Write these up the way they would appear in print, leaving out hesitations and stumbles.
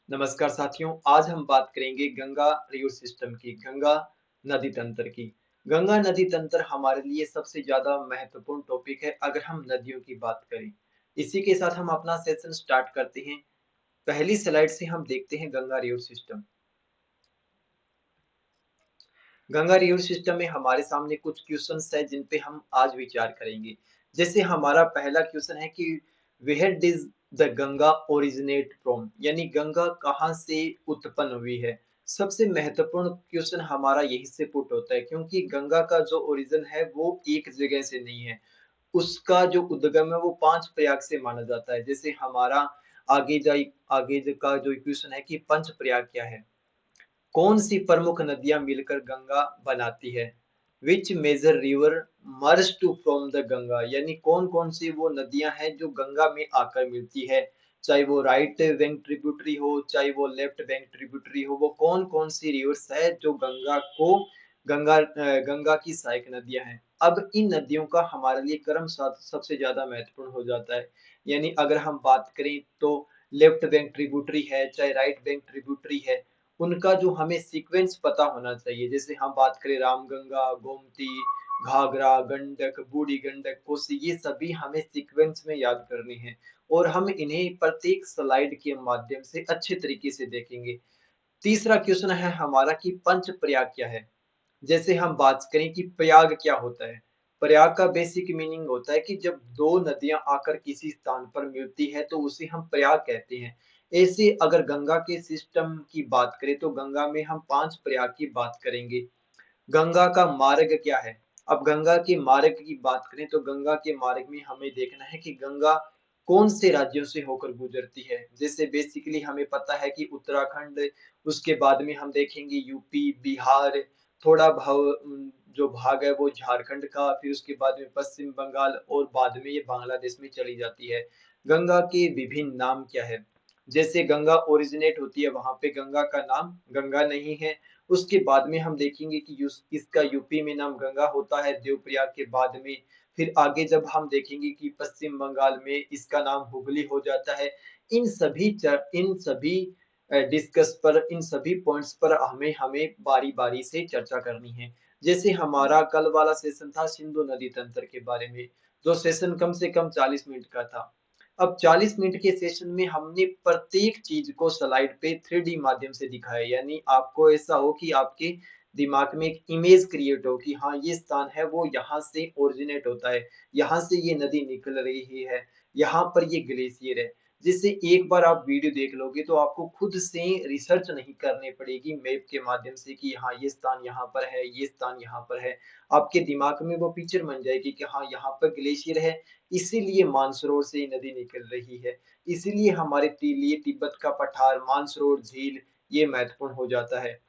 नमस्कार साथियों, आज हम बात करेंगे गंगा रिवर सिस्टम की, गंगा नदी तंत्र की। गंगा नदी तंत्र हमारे लिए सबसे ज्यादा महत्वपूर्ण टॉपिक है अगर हम नदियों की बात करें। इसी के साथ हम अपना सेशन स्टार्ट करते हैं। पहली स्लाइड से हम देखते हैं Ganga river system. Ganga river system में हमारे सामने कुछ क्वेश्चंस है जिन पे हम आज विचार करेंगे। जैसे हमारा पहला क्वेश्चन है कि where does the Ganga originate from, यानी गंगा कहाँ से उत्पन्न हुई है। सबसे महत्वपूर्ण क्वेश्चन हमारा यही से पुट होता है, क्योंकि गंगा का जो ओरिजिन है वो एक जगह से नहीं है। उसका जो उद्गम है वो 5 प्रयाग से माना जाता है। जैसे हमारा आगे का जो क्वेश्चन है कि पंच प्रयाग क्या है, कौन सी प्रमुख नदियां मिलकर गंगा बनाती है। Which major river merge to from the Ganga, यानी कौन कौन सी वो नदियां हैं जो गंगा में आकर मिलती है। चाहे वो राइट बैंक ट्रिब्यूटरी हो, चाहे वो लेफ्ट बैंक ट्रिब्यूटरी हो, वो कौन कौन सी रिवर्स है जो गंगा की सहायक नदियां हैं। अब इन नदियों का हमारे लिए क्रम सबसे ज्यादा महत्वपूर्ण हो जाता है। यानी अगर हम बात करें तो लेफ्ट बैंक ट्रिब्यूटरी है चाहे राइट बैंक ट्रिब्यूटरी है, उनका जो हमें सीक्वेंस पता होना चाहिए। जैसे हम बात करें रामगंगा, गोमती, घाघरा, गंडक, बूढ़ी गंडक, कोसी, ये सभी हमें सीक्वेंस में याद करनी है और हम इन्हें प्रत्येक स्लाइड के माध्यम से अच्छे तरीके से देखेंगे। तीसरा क्वेश्चन है हमारा कि पंच प्रयाग क्या है। जैसे हम बात करें कि प्रयाग क्या होता है। प्रयाग का बेसिक मीनिंग होता है कि जब दो नदियां आकर किसी स्थान पर मिलती है तो उसे हम प्रयाग कहते हैं। ऐसे अगर गंगा के सिस्टम की बात करें तो गंगा में हम 5 प्रयाग की बात करेंगे। गंगा का मार्ग क्या है। अब गंगा के मार्ग की बात करें तो गंगा के मार्ग में हमें देखना है कि गंगा कौन से राज्यों से होकर गुजरती है। जैसे बेसिकली हमें पता है कि उत्तराखंड, उसके बाद में हम देखेंगे यूपी, बिहार, थोड़ा जो भाग है वो झारखंड का, फिर उसके बाद में पश्चिम बंगाल और बाद में ये बांग्लादेश में चली जाती है। गंगा के विभिन्न नाम क्या है। जैसे गंगा ओरिजिनेट होती है वहां पे गंगा का नाम गंगा नहीं है। उसके बाद में हम देखेंगे कि इसका यूपी में नाम गंगा होता है देवप्रयाग के बाद में। फिर आगे जब हम देखेंगे कि पश्चिम बंगाल में इसका नाम हुगली हो जाता है। इन सभी डिस्कस पर, इन सभी पॉइंट्स पर हमें हमें बारी बारी से चर्चा करनी है। जैसे हमारा कल वाला सेशन था सिंधु नदी तंत्र के बारे में, जो सेशन कम से कम 40 मिनट का था। अब 40 मिनट के सेशन में हमने प्रत्येक चीज को स्लाइड पे 3D माध्यम से दिखाया, यानी आपको ऐसा हो कि आपके दिमाग में एक इमेज क्रिएट हो कि हाँ ये स्थान है वो यहाँ से ओरिजिनेट होता है, यहाँ से ये नदी निकल रही है, यहाँ पर ये ग्लेशियर है। जिससे एक बार आप वीडियो देख लोगे तो आपको खुद से रिसर्च नहीं करनी पड़ेगी मैप के माध्यम से कि हाँ ये स्थान यहाँ पर है, ये स्थान यहाँ पर है। आपके दिमाग में वो पिक्चर बन जाएगी कि हाँ यहाँ पर ग्लेशियर है, इसीलिए मानसरोवर से नदी निकल रही है, इसीलिए हमारे लिए तिब्बत का पठार, मानसरोवर झील ये महत्वपूर्ण हो जाता है।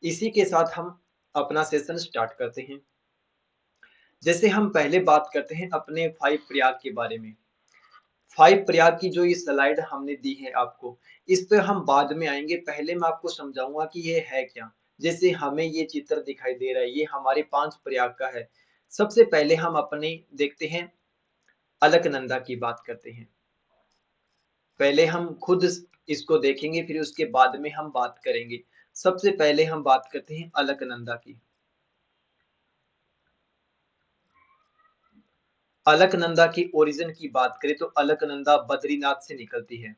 इसी के साथ हम अपना सेशन स्टार्ट करते हैं। जैसे हम पहले बात करते हैं अपने 5 प्रयाग के बारे में। 5 प्रयाग की जो ये स्लाइड हमने दी है आपको, इस पे हम बाद में आएंगे। पहले मैं आपको समझाऊंगा कि ये है क्या। जैसे हमें ये चित्र दिखाई दे रहा है, ये हमारे 5 प्रयाग का है। सबसे पहले हम अपने देखते हैं अलकनंदा की बात करते हैं। पहले हम खुद इसको देखेंगे, फिर उसके बाद में हम बात करेंगे। सबसे पहले हम बात करते हैं अलकनंदा की। अलकनंदा की ओरिजिन की बात करें तो अलकनंदा बद्रीनाथ से निकलती है।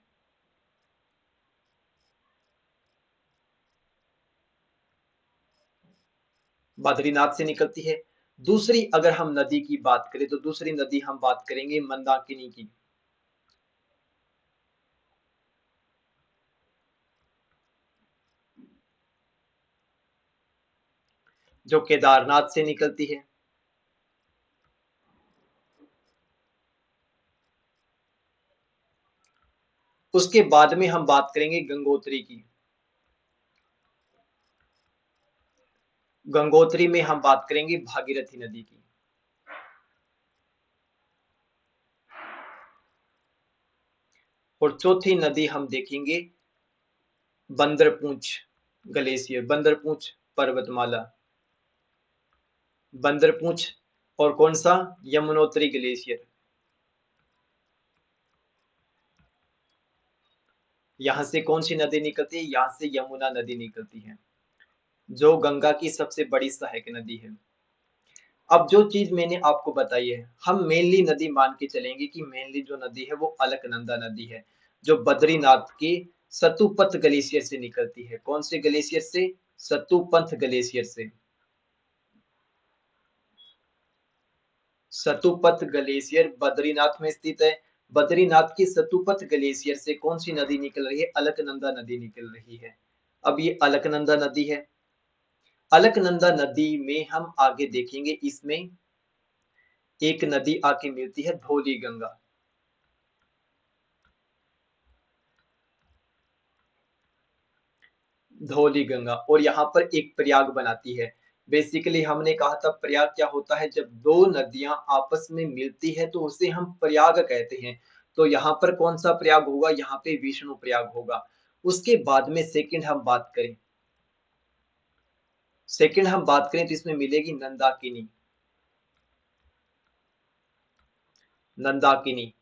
बद्रीनाथ से निकलती है। दूसरी अगर हम नदी की बात करें तो दूसरी नदी हम बात करेंगे मंदाकिनी की, जो केदारनाथ से निकलती है। उसके बाद में हम बात करेंगे गंगोत्री की। गंगोत्री में हम बात करेंगे भागीरथी नदी की। और चौथी नदी हम देखेंगे बंदरपूंछ ग्लेशियर, बंदरपूंछ पर्वतमाला, बंदरपूंछ। और कौन सा, यमुनोत्री ग्लेशियर। यहाँ से कौन सी नदी निकलती है? यहाँ से यमुना नदी निकलती है, जो गंगा की सबसे बड़ी सहायक नदी है। अब जो चीज मैंने आपको बताई है, हम मेनली नदी मान के चलेंगे कि मेनली जो नदी है वो अलकनंदा नदी है, जो बद्रीनाथ के सतुपथ ग्लेशियर से निकलती है। कौन से ग्लेशियर से? सतुपथ ग्लेशियर से। सतुपथ ग्लेशियर बद्रीनाथ में स्थित है। बद्रीनाथ की सतुपथ ग्लेशियर से कौन सी नदी निकल रही है? अलकनंदा नदी निकल रही है। अब ये अलकनंदा नदी है। अलकनंदा नदी में हम आगे देखेंगे, इसमें एक नदी आके मिलती है, धौली गंगा। धौली गंगा, और यहाँ पर एक प्रयाग बनाती है। बेसिकली हमने कहा था प्रयाग क्या होता है? जब दो नदियां आपस में मिलती है तो उसे हम प्रयाग कहते हैं। तो यहाँ पर कौन सा प्रयाग होगा? यहाँ पे विष्णु प्रयाग होगा। उसके बाद में सेकंड हम बात करें तो इसमें मिलेगी नंदाकिनी। नंदाकिनी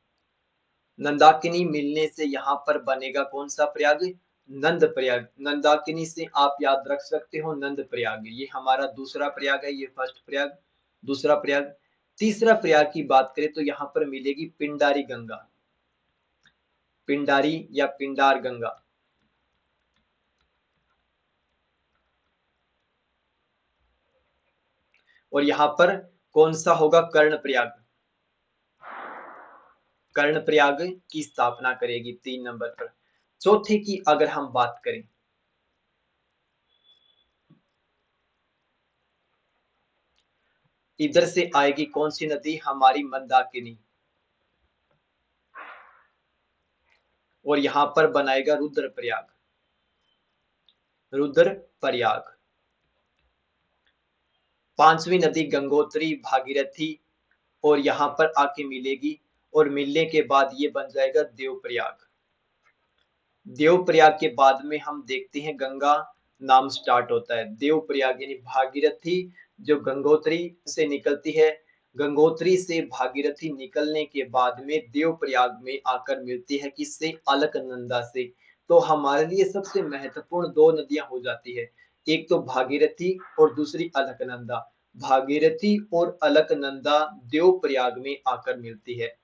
नंदाकिनी मिलने से यहाँ पर बनेगा कौन सा प्रयाग? नंद प्रयाग। नंदाकिनी से आप याद रख सकते हो नंद प्रयाग। ये हमारा दूसरा प्रयाग है, ये फर्स्ट प्रयाग, दूसरा प्रयाग। तीसरा प्रयाग की बात करें तो यहाँ पर मिलेगी पिंडारी गंगा। पिंडारी या पिंडार गंगा। और यहाँ पर कौन सा होगा? कर्ण प्रयाग। कर्ण प्रयाग की स्थापना करेगी 3 नंबर पर। चौथे की अगर हम बात करें, इधर से आएगी कौन सी नदी? हमारी मंदाकिनी। और यहाँ पर बनाएगा रुद्र प्रयाग। रुद्र प्रयाग। पांचवी नदी गंगोत्री भागीरथी, और यहाँ पर आके मिलेगी, और मिलने के बाद ये बन जाएगा देवप्रयाग। देवप्रयाग के बाद में हम देखते हैं गंगा नाम स्टार्ट होता है। देवप्रयाग यानी भागीरथी जो गंगोत्री से निकलती है, गंगोत्री से भागीरथी निकलने के बाद में देवप्रयाग में आकर मिलती है किससे? अलकनंदा से। तो हमारे लिए सबसे महत्वपूर्ण दो नदियां हो जाती है, एक तो भागीरथी और दूसरी अलकनंदा। भागीरथी और अलकनंदा देवप्रयाग में आकर मिलती है,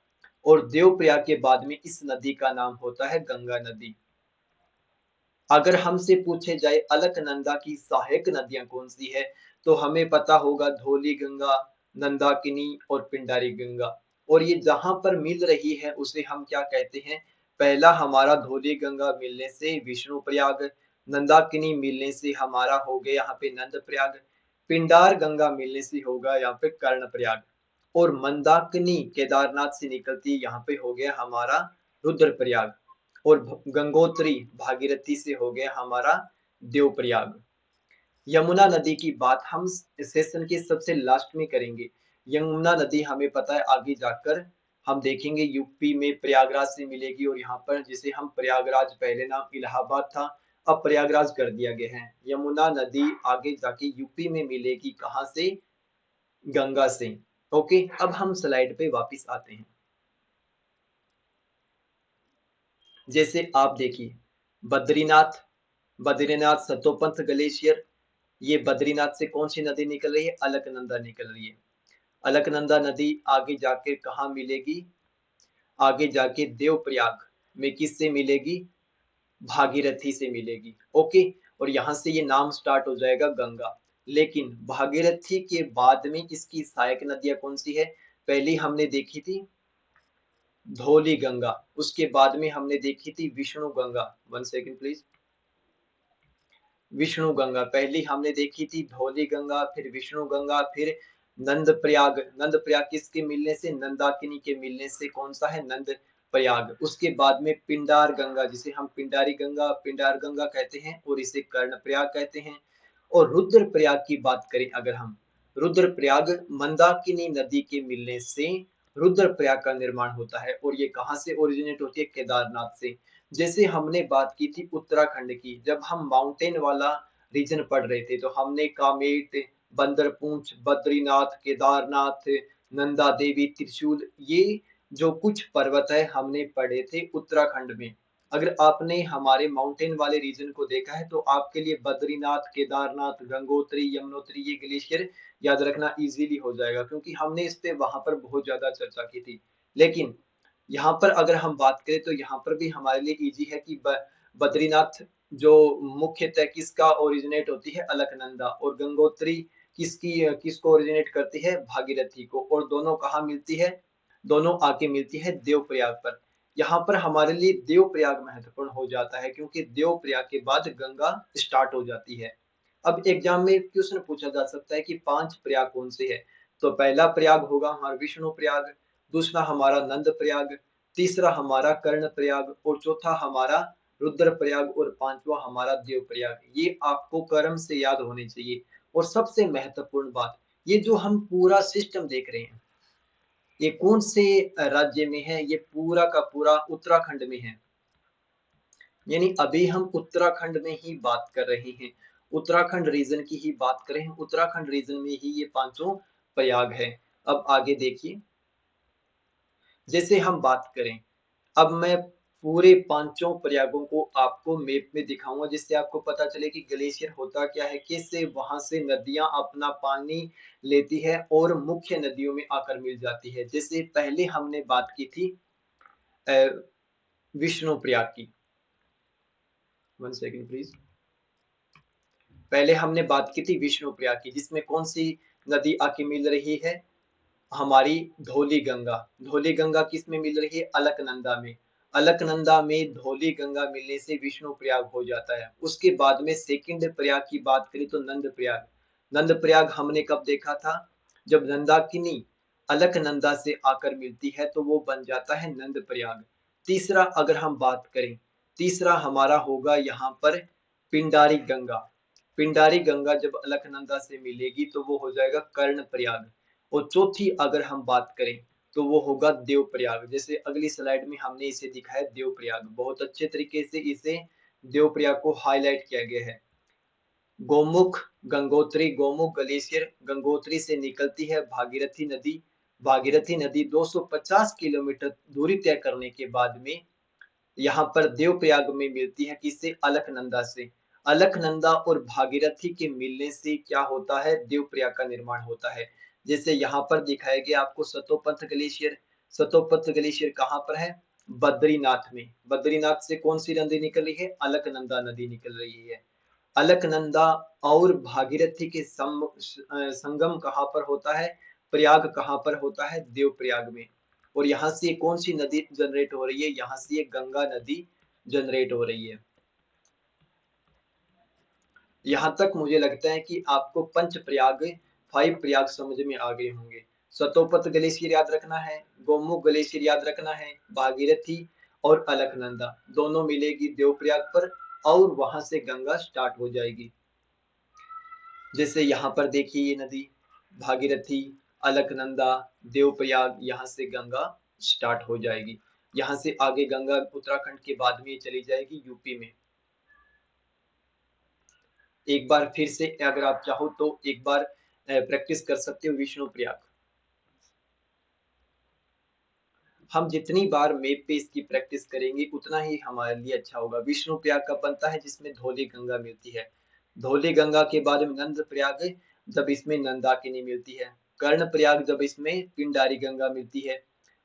और देवप्रयाग के बाद में इस नदी का नाम होता है गंगा नदी। अगर हमसे पूछे जाए अलकनंदा की सहायक नदियां कौन सी है, तो हमें पता होगा धौली गंगा, नंदाकिनी और पिंडारी गंगा। और ये जहां पर मिल रही है उसे हम क्या कहते हैं? पहला हमारा धौली गंगा मिलने से विष्णु प्रयाग, नंदाकिनी मिलने से हमारा हो गया यहाँ पे नंद प्रयाग, पिंडार गंगा मिलने से होगा यहाँ पे कर्ण प्रयाग, और मंदाकिनी केदारनाथ से निकलती यहाँ पे हो गया हमारा रुद्र प्रयाग, और गंगोत्री भागीरथी से हो गया हमारा देवप्रयाग। यमुना नदी की बात हम सेशन के सबसे लास्ट में करेंगे। यमुना नदी हमें पता है आगे जाकर हम देखेंगे यूपी में प्रयागराज से मिलेगी, और यहाँ पर जिसे हम प्रयागराज, पहले नाम इलाहाबाद था, अब प्रयागराज कर दिया गया है। यमुना नदी आगे जाके यूपी में मिलेगी कहाँ से? गंगा से। ओके, अब हम स्लाइड पे वापस आते हैं। जैसे आप देखिए बद्रीनाथ, बद्रीनाथ सतोपंथ ग्लेशियर, ये बद्रीनाथ से कौन सी नदी निकल रही है? अलकनंदा निकल रही है। अलकनंदा नदी आगे जाके कहाँ मिलेगी? आगे जाके देवप्रयाग में किससे मिलेगी? भागीरथी से मिलेगी। ओके, और यहाँ से ये नाम स्टार्ट हो जाएगा गंगा। लेकिन भागीरथी के बाद में इसकी सहायक नदियां कौन सी है? पहली हमने देखी थी धौली गंगा, उसके बाद में हमने देखी थी विष्णु गंगा। 1 second please. विष्णु गंगा पहली हमने देखी थी, धौली गंगा, फिर विष्णु गंगा, फिर नंद प्रयाग। नंद प्रयाग किसके मिलने से? नंदाकिनी के मिलने से। कौन सा है? नंद प्रयाग। उसके बाद में पिंडार गंगा, जिसे हम पिंडारी गंगा, पिंडार गंगा कहते हैं, और इसे कर्ण प्रयाग कहते हैं। और रुद्र प्रयाग की बात करें अगर हम, रुद्र प्रयाग मंदाकिनी नदी के मिलने से रुद्र प्रयाग का निर्माण होता है, और ये कहाँ से ओरिजिनेट होती है? केदारनाथ से। जैसे हमने बात की थी उत्तराखंड की, जब हम माउंटेन वाला रीजन पढ़ रहे थे तो हमने कामेट, बंदरपूंछ, बद्रीनाथ, केदारनाथ, नंदा देवी, त्रिशूल, ये जो कुछ पर्वत है हमने पढ़े थे उत्तराखंड में। अगर आपने हमारे माउंटेन वाले रीजन को देखा है तो आपके लिए बद्रीनाथ, केदारनाथ, गंगोत्री, यमुनोत्री ये ग्लेशियर याद रखना इजीली हो जाएगा, क्योंकि हमने इस पे वहां पर बहुत ज्यादा चर्चा की थी। लेकिन यहाँ पर अगर हम बात करें तो यहाँ पर भी हमारे लिए इजी है कि बद्रीनाथ जो मुख्यतः किसका ओरिजिनेट होती है, अलकनंदा, और गंगोत्री किसको ओरिजिनेट करती है, भागीरथी को, और दोनों कहाँ मिलती है, दोनों आके मिलती है देवप्रयाग पर। यहाँ पर हमारे लिए देवप्रयाग महत्वपूर्ण हो जाता है, क्योंकि देवप्रयाग के बाद गंगा स्टार्ट हो जाती है। अब एग्जाम में क्वेश्चन पूछा जा सकता है कि 5 प्रयाग कौन से है, तो पहला प्रयाग होगा हमारा विष्णु प्रयाग, दूसरा हमारा नंद प्रयाग, तीसरा हमारा कर्ण प्रयाग, और चौथा हमारा रुद्र प्रयाग, और पांचवा हमारा देव प्रयाग। ये आपको कर्म से याद होने चाहिए। और सबसे महत्वपूर्ण बात, ये जो हम पूरा सिस्टम देख रहे हैं, ये कौन से राज्य में है, ये पूरा का पूरा उत्तराखंड में है। यानी अभी हम उत्तराखंड में ही बात कर रहे हैं, उत्तराखंड रीजन की ही बात कर रहे हैं, उत्तराखंड रीजन में ही ये पांचों प्रयाग है। अब आगे देखिए, जैसे हम बात करें, अब मैं पूरे पांचों प्रयागों को आपको मैप में दिखाऊंगा, जिससे आपको पता चले कि ग्लेशियर होता क्या है, कैसे वहां से नदियां अपना पानी लेती है और मुख्य नदियों में आकर मिल जाती है। जैसे पहले हमने बात की थी विष्णु प्रयाग की, 1 सेकेंड प्लीज। पहले हमने बात की थी विष्णु प्रयाग की, जिसमें कौन सी नदी आके मिल रही है, हमारी धौली गंगा। धौली गंगा किस में मिल रही है, अलकनंदा में। अलकनंदा में धौली गंगा मिलने से विष्णु प्रयाग हो जाता है। उसके बाद में सेकंड प्रयाग की बात करें तो नंद प्रयाग। नंद प्रयाग हमने कब देखा था, जब नंदाकिनी अलकनंदा से आकर मिलती है तो वो बन जाता है नंद प्रयाग। तीसरा अगर हम बात करें, तीसरा हमारा होगा यहाँ पर पिंडारी गंगा। पिंडारी गंगा जब अलकनंदा से मिलेगी तो वो हो जाएगा कर्ण प्रयाग। और चौथी अगर हम बात करें तो वो होगा देवप्रयाग। जैसे अगली स्लाइड में हमने इसे दिखाया देवप्रयाग, बहुत अच्छे तरीके से इसे देवप्रयाग को हाईलाइट किया गया है। गोमुख गंगोत्री, गोमुख ग्लेशियर गंगोत्री से निकलती है भागीरथी नदी। भागीरथी नदी 250 किलोमीटर दूरी तय करने के बाद में यहाँ पर देवप्रयाग में मिलती है, किससे, अलकनंदा से। अलकनंदा और भागीरथी के मिलने से क्या होता है, देवप्रयाग का निर्माण होता है। जैसे यहाँ पर दिखाया गया आपको सतोपंथ ग्लेशियर। सतोपंथ ग्लेशियर कहाँ पर है, बद्रीनाथ में। बद्रीनाथ से कौन सी नदी निकल रही है, अलकनंदा नदी निकल रही है। अलकनंदा और भागीरथी के संगम कहाँ पर होता है, प्रयाग कहाँ पर होता है, देवप्रयाग में। और यहाँ से कौन सी नदी जनरेट हो रही है, यहाँ से ये गंगा नदी जनरेट हो रही है। यहाँ तक मुझे लगता है कि आपको पंच प्रयाग, 5 प्रयाग समझ में आ गए होंगे। सतोपत ग्लेशियर याद रखना है, गोमुख ग्लेशियर याद रखना है, भागीरथी और अलकनंदा दोनों मिलेगी देवप्रयाग पर, और वहां से गंगा स्टार्ट हो जाएगी। जैसे यहाँ पर देखिए ये नदी भागीरथी, अलकनंदा, देवप्रयाग, यहाँ से गंगा स्टार्ट हो जाएगी। यहाँ से आगे गंगा उत्तराखंड के बाद में चली जाएगी यूपी में। एक बार फिर से अगर आप चाहो तो एक बार प्रैक्टिस कर सकते हो विष्णु प्रयाग। हम जितनी बार मैप पे इसकी प्रैक्टिस करेंगे उतना ही हमारे लिए अच्छा होगा। विष्णु प्रयाग कब बनता है, जिसमें धौली गंगा मिलती है। धौली गंगा के बाद में नंद प्रयाग, जब इसमें नंदाकिनी मिलती है। कर्ण प्रयाग जब इसमें पिंडारी गंगा मिलती है।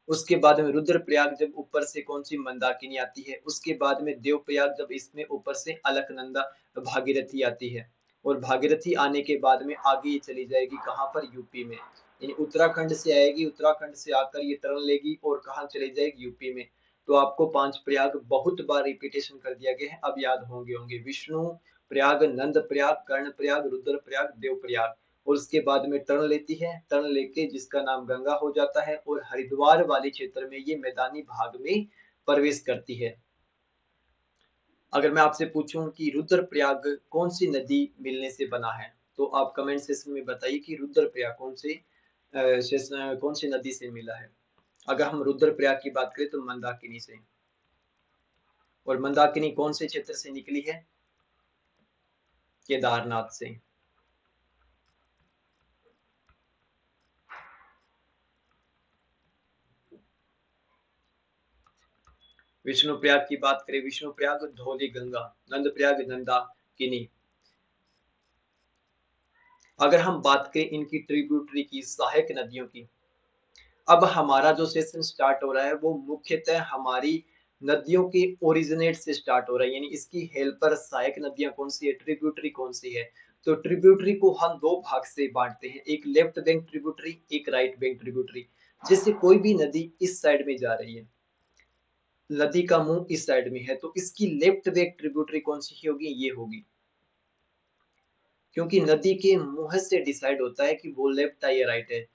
उसके बाद में रुद्र प्रयाग जब ऊपर से कौन सी मंदाकिनी आती है। उसके बाद में देव प्रयाग जब इसमें ऊपर से अलकनंदा भागीरथी आती है। और भागीरथी आने के बाद में आगे ये चली जाएगी कहाँ पर, यूपी में। यानी उत्तराखंड से आएगी, उत्तराखंड से आकर ये टर्न लेगी और कहाँ चली जाएगी, यूपी में। तो आपको 5 प्रयाग बहुत बार रिपीटेशन कर दिया गया है, अब याद होंगे होंगे। विष्णु प्रयाग, नंद प्रयाग, कर्ण प्रयाग, रुद्र प्रयाग, देव प्रयाग। और उसके बाद में टर्न लेती है, टर्न लेके जिसका नाम गंगा हो जाता है, और हरिद्वार वाले क्षेत्र में ये मैदानी भाग में प्रवेश करती है। अगर मैं आपसे पूछूं कि रुद्र प्रयाग कौन सी नदी मिलने से बना है, तो आप कमेंट सेक्शन में बताइए कि रुद्र प्रयाग कौन सी नदी से मिला है। अगर हम रुद्र प्रयाग की बात करें तो मंदाकिनी से। और मंदाकिनी कौन से क्षेत्र से निकली है, केदारनाथ से। विष्णुप्रयाग की बात करें, विष्णुप्रयाग धौली गंगा, नंदप्रयाग नंदाकिनी। अगर हम बात करें इनकी ट्रिब्यूटरी की, सहायक नदियों की, अब हमारा जो सेशन स्टार्ट हो रहा है वो मुख्यतः हमारी नदियों के ओरिजिनेट से स्टार्ट हो रहा है, यानी इसकी हेल्पर सहायक नदियां कौन सी है, ट्रिब्यूटरी कौन सी है। तो ट्रिब्यूटरी को हम दो भाग से बांटते हैं, एक लेफ्ट बैंक ट्रिब्यूटरी, एक राइट बैंक ट्रिब्यूटरी। जैसे कोई भी नदी इस साइड में जा रही है, नदी का मुंह इस साइड में है, तो इसकी लेफ्ट बैंक ट्रिब्यूटरी कौन सी होगी, ये होगी। क्योंकि नदी के मुंह से डिसाइड होता है कि वो लेफ्ट है या राइट है।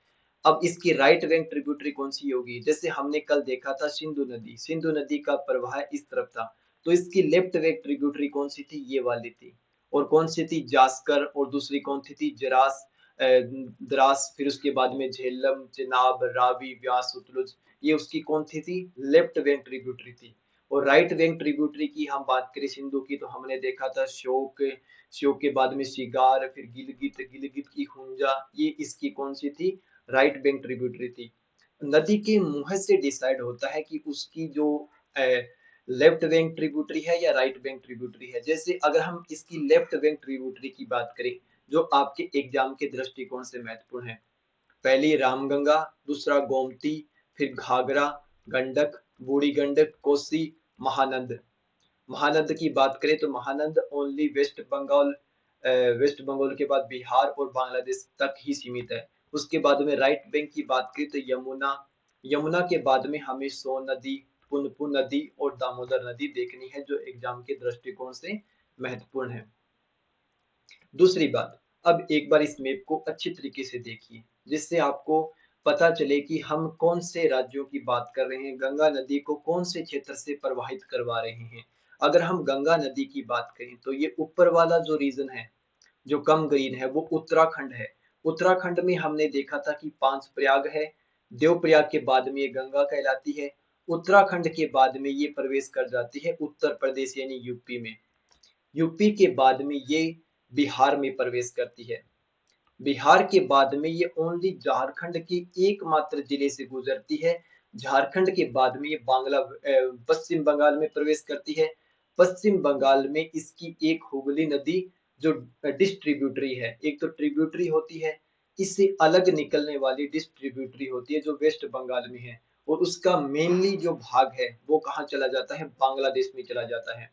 अब इसकी राइट बैंक ट्रिब्यूटरी कौन सी होगी, जैसे हमने कल देखा था सिंधु नदी, सिंधु नदी का प्रवाह इस तरफ था, तो इसकी लेफ्ट बैंक ट्रिब्यूटरी कौन सी थी, ये वाली थी। और कौन सी थी, जास्कर, और दूसरी कौन सी थी, जरास, द्रास, फिर उसके बाद में झेलम, चिनाब, रावी, व्यास, सतलुज, ये उसकी कौन थी लेफ्ट बैंक ट्रिब्यूटरी थी। और राइट बैंक ट्रिब्यूटरी की हम बात करें सिंधु की, तो हमने देखा था श्योक, श्योक के बाद में शिगार, फिर गिलगित, गिलगित की हुंजा, ये इसकी कौन सी थी, राइट बैंक ट्रिब्यूटरी थी। नदी के मुंह से डिसाइड होता है कि उसकी जो लेफ्ट बैंक ट्रिब्यूटरी है या राइट बैंक ट्रिब्यूटरी है। जैसे अगर हम इसकी लेफ्ट बैंक ट्रिब्यूटरी की बात करें, जो आपके एग्जाम के दृष्टिकोण से महत्वपूर्ण है, पहली रामगंगा, दूसरा गोमती, फिर घाघरा, गंडक, बूढ़ी गंडक, कोसी, महानंद। महानंद की बात करें तो महानंद ओनली वेस्ट बंगाल, वेस्ट बंगाल के बाद बिहार और बांग्लादेश तक ही सीमित है। उसके बाद में राइट बैंक की बात करें तो यमुना, यमुना के बाद में हमें सोन नदी, पुनपुन नदी और दामोदर नदी देखनी है, जो एग्जाम के दृष्टिकोण से महत्वपूर्ण है। दूसरी बात, अब एक बार इस मैप को अच्छी तरीके से देखिए, जिससे आपको पता चले कि हम कौन से राज्यों की बात कर रहे हैं, गंगा नदी को कौन से क्षेत्र से प्रवाहित करवा रहे हैं। अगर हम गंगा नदी की बात करें तो ये ऊपर वाला जो रीजन है, जो कम ग्रीन है, वो उत्तराखंड है। उत्तराखंड में हमने देखा था कि 5 प्रयाग है, देवप्रयाग के बाद में ये गंगा कहलाती है। उत्तराखंड के बाद में ये प्रवेश कर जाती है उत्तर प्रदेश यानी यूपी में। यूपी के बाद में ये बिहार में प्रवेश करती है। बिहार के बाद में ये ओनली झारखंड के एकमात्र जिले से गुजरती है। झारखंड के बाद में ये पश्चिम बंगाल में प्रवेश करती है। पश्चिम बंगाल में इसकी एक हुगली नदी जो डिस्ट्रीब्यूटरी है, एक तो ट्रिब्यूटरी होती है, इससे अलग निकलने वाली डिस्ट्रीब्यूटरी होती है जो वेस्ट बंगाल में है, और उसका मेनली जो भाग है वो कहाँ चला जाता है, बांग्लादेश में चला जाता है।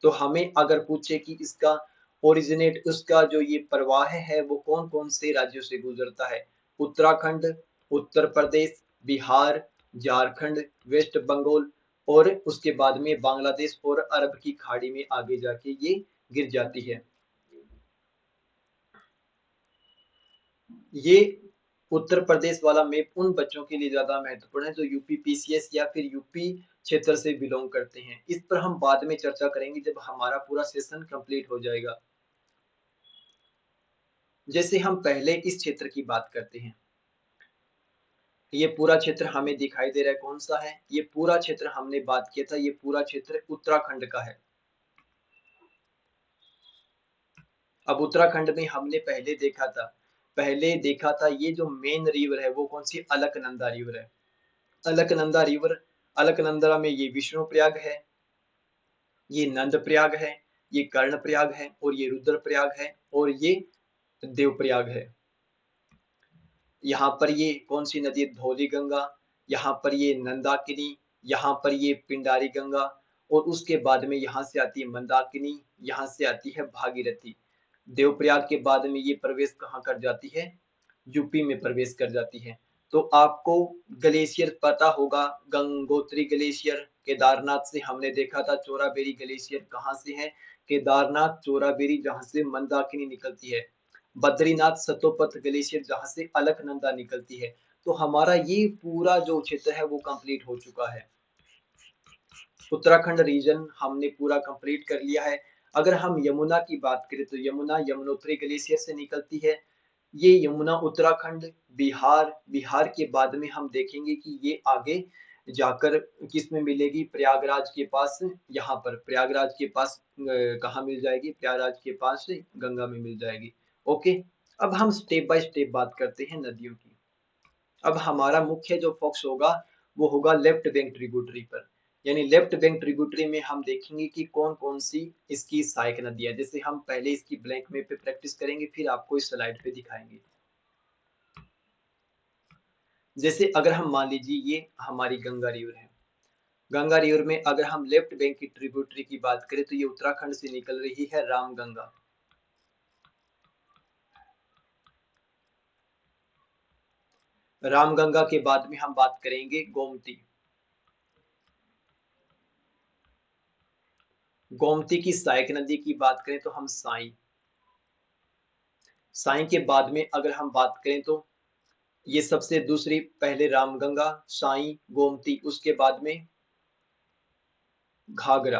तो हमें अगर पूछे कि इसका ओरिजिनेट, उसका जो ये प्रवाह है वो कौन कौन से राज्यों से गुजरता है, उत्तराखंड, उत्तर प्रदेश, बिहार, झारखंड, वेस्ट बंगाल, और उसके बाद में बांग्लादेश और अरब की खाड़ी में आगे जाके ये गिर जाती है। ये उत्तर प्रदेश वाला मैप उन बच्चों के लिए ज्यादा महत्वपूर्ण है जो यूपी पीसीएस या फिर यूपी क्षेत्र से बिलोंग करते हैं। इस पर हम बाद में चर्चा करेंगे जब हमारा पूरा सेशन कंप्लीट हो जाएगा। जैसे हम पहले इस क्षेत्र की बात करते हैं, ये पूरा क्षेत्र हमें दिखाई दे रहा है कौन सा है, ये पूरा क्षेत्र हमने बात किया था, ये पूरा क्षेत्र उत्तराखंड का है। अब उत्तराखंड में हमने पहले देखा था ये जो मेन रिवर है वो कौन सी, अलकनंदा रिवर है। अलकनंदा रिवर, अलकनंदा में ये विष्णु प्रयाग है, ये नंद प्रयाग है, ये कर्ण प्रयाग है, और ये रुद्र प्रयाग है, और ये देव प्रयाग है। यहाँ पर ये कौन सी नदी है, धौली गंगा, यहाँ पर ये नंदाकिनी, यहाँ पर ये पिंडारी गंगा, और उसके बाद में यहाँ से आती है मंदाकिनी, यहाँ से आती है भागीरथी। देवप्रयाग के बाद में ये प्रवेश कहाँ कर जाती है, यूपी में प्रवेश कर जाती है। तो आपको ग्लेशियर पता होगा, गंगोत्री ग्लेशियर केदारनाथ से, हमने देखा था चोराबेरी ग्लेशियर कहाँ से है, केदारनाथ चोराबेरी जहाँ से मंदाकिनी निकलती है, बद्रीनाथ सतोपथ ग्लेशियर जहाँ से अलकनंदा निकलती है। तो हमारा ये पूरा जो क्षेत्र है वो कंप्लीट हो चुका है। उत्तराखंड रीजन हमने पूरा कंप्लीट कर लिया है। अगर हम यमुना की बात करें तो यमुना यमुनोत्री ग्लेशियर से निकलती है। ये यमुना उत्तराखंड, बिहार, बिहार के बाद में हम देखेंगे कि ये आगे जाकर किस में मिलेगी, प्रयागराज के पास, यहाँ पर प्रयागराज के पास कहाँ मिल जाएगी, प्रयागराज के पास गंगा में मिल जाएगी। ओके, अब हम स्टेप बाय स्टेप बात करते हैं नदियों की। अब हमारा मुख्य जो फोकस होगा वो होगा लेफ्ट बैंक ट्रिब्यूटरी पर। यानी लेफ्ट बैंक ट्रिब्यूटरी में हम देखेंगे कि कौन कौन सी इसकी सहायक नदियां, जैसे हम पहले इसकी ब्लैंक मैप पे प्रैक्टिस करेंगे, फिर आपको इस स्लाइड पे दिखाएंगे। जैसे अगर हम मान लीजिए ये हमारी गंगा रिवर है, गंगा रिवर में अगर हम लेफ्ट बैंक की ट्रिब्यूटरी की बात करें तो ये उत्तराखंड से निकल रही है रामगंगा। रामगंगा के बाद में हम बात करेंगे गोमती। गोमती की सहायक नदी की बात करें तो हम साई। साई के बाद में अगर हम बात करें तो ये सबसे दूसरी, पहले रामगंगा, साई, गोमती, उसके बाद में घाघरा।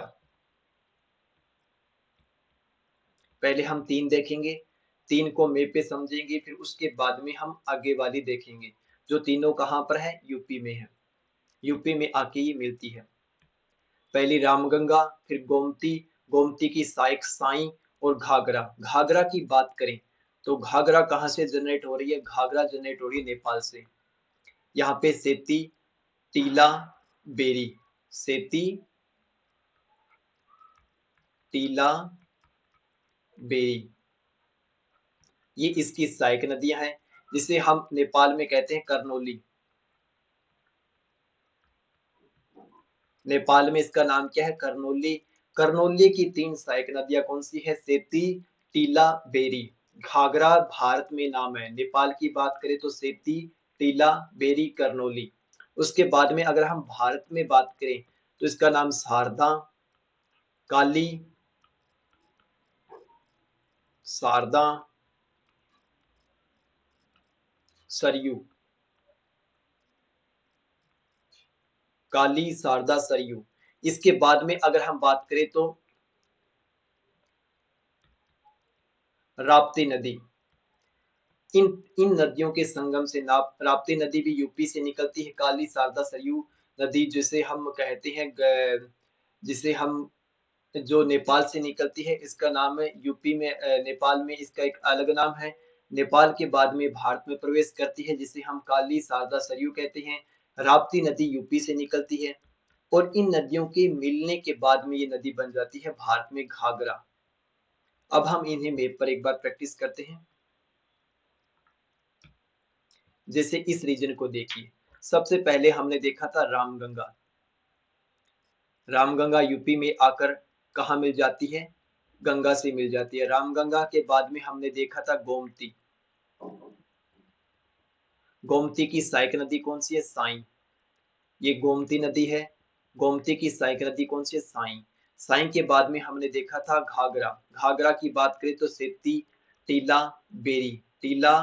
पहले हम तीन देखेंगे, तीन को मैप पे समझेंगे, फिर उसके बाद में हम आगे वाली देखेंगे, जो तीनों कहाँ पर है, यूपी में है। यूपी में आके ये मिलती है। पहली रामगंगा, फिर गोमती, गोमती की सहायक साई और घाघरा। घाघरा की बात करें तो घाघरा कहाँ से जनरेट हो रही है, घाघरा जनरेट हो रही है नेपाल से। यहाँ पे सेती, टीला, बेरी, सेती, टीला, बेरी, ये इसकी सहायक नदियां हैं, जिसे हम नेपाल में कहते हैं करनौली। नेपाल में इसका नाम क्या है, करनौली। करनौली की तीन सहायक नदियां कौन सी है, सेती, टीला, बेरी। घाघरा भारत में नाम है, नेपाल की बात करें तो सेती, टीला, बेरी, करनौली। उसके बाद में अगर हम भारत में बात करें तो इसका नाम शारदा, काली, शारदा, सरयू। काली, शारदा, सरयू। इसके बाद में अगर हम बात करें तो राप्ती नदी। इन इन नदियों के संगम से नाप राप्ती नदी भी यूपी से निकलती है। काली, शारदा, सरयू नदी जिसे हम कहते हैं जिसे हम जो नेपाल से निकलती है, इसका नाम है यूपी में नेपाल में इसका एक अलग नाम है। नेपाल के बाद में भारत में प्रवेश करती है, जिसे हम काली, शारदा, सरयू कहते हैं। राप्ती नदी यूपी से निकलती है और इन नदियों के मिलने के बाद में ये नदी बन जाती है भारत में घाघरा। अब हम इन्हें मैप पर एक बार प्रैक्टिस करते हैं। जैसे इस रीजन को देखिए, सबसे पहले हमने देखा था रामगंगा। रामगंगा यूपी में आकर कहाँ मिल जाती है, गंगा से मिल जाती है। रामगंगा के बाद में हमने देखा था गोमती। गोमती की सहायक नदी कौन सी है, साई। ये गोमती नदी है। गोमती की सहायक नदी कौन सी है, साई। साई के बाद में हमने देखा था घाघरा। घाघरा की बात करें तो सेती, टीला, बेरी। टीला,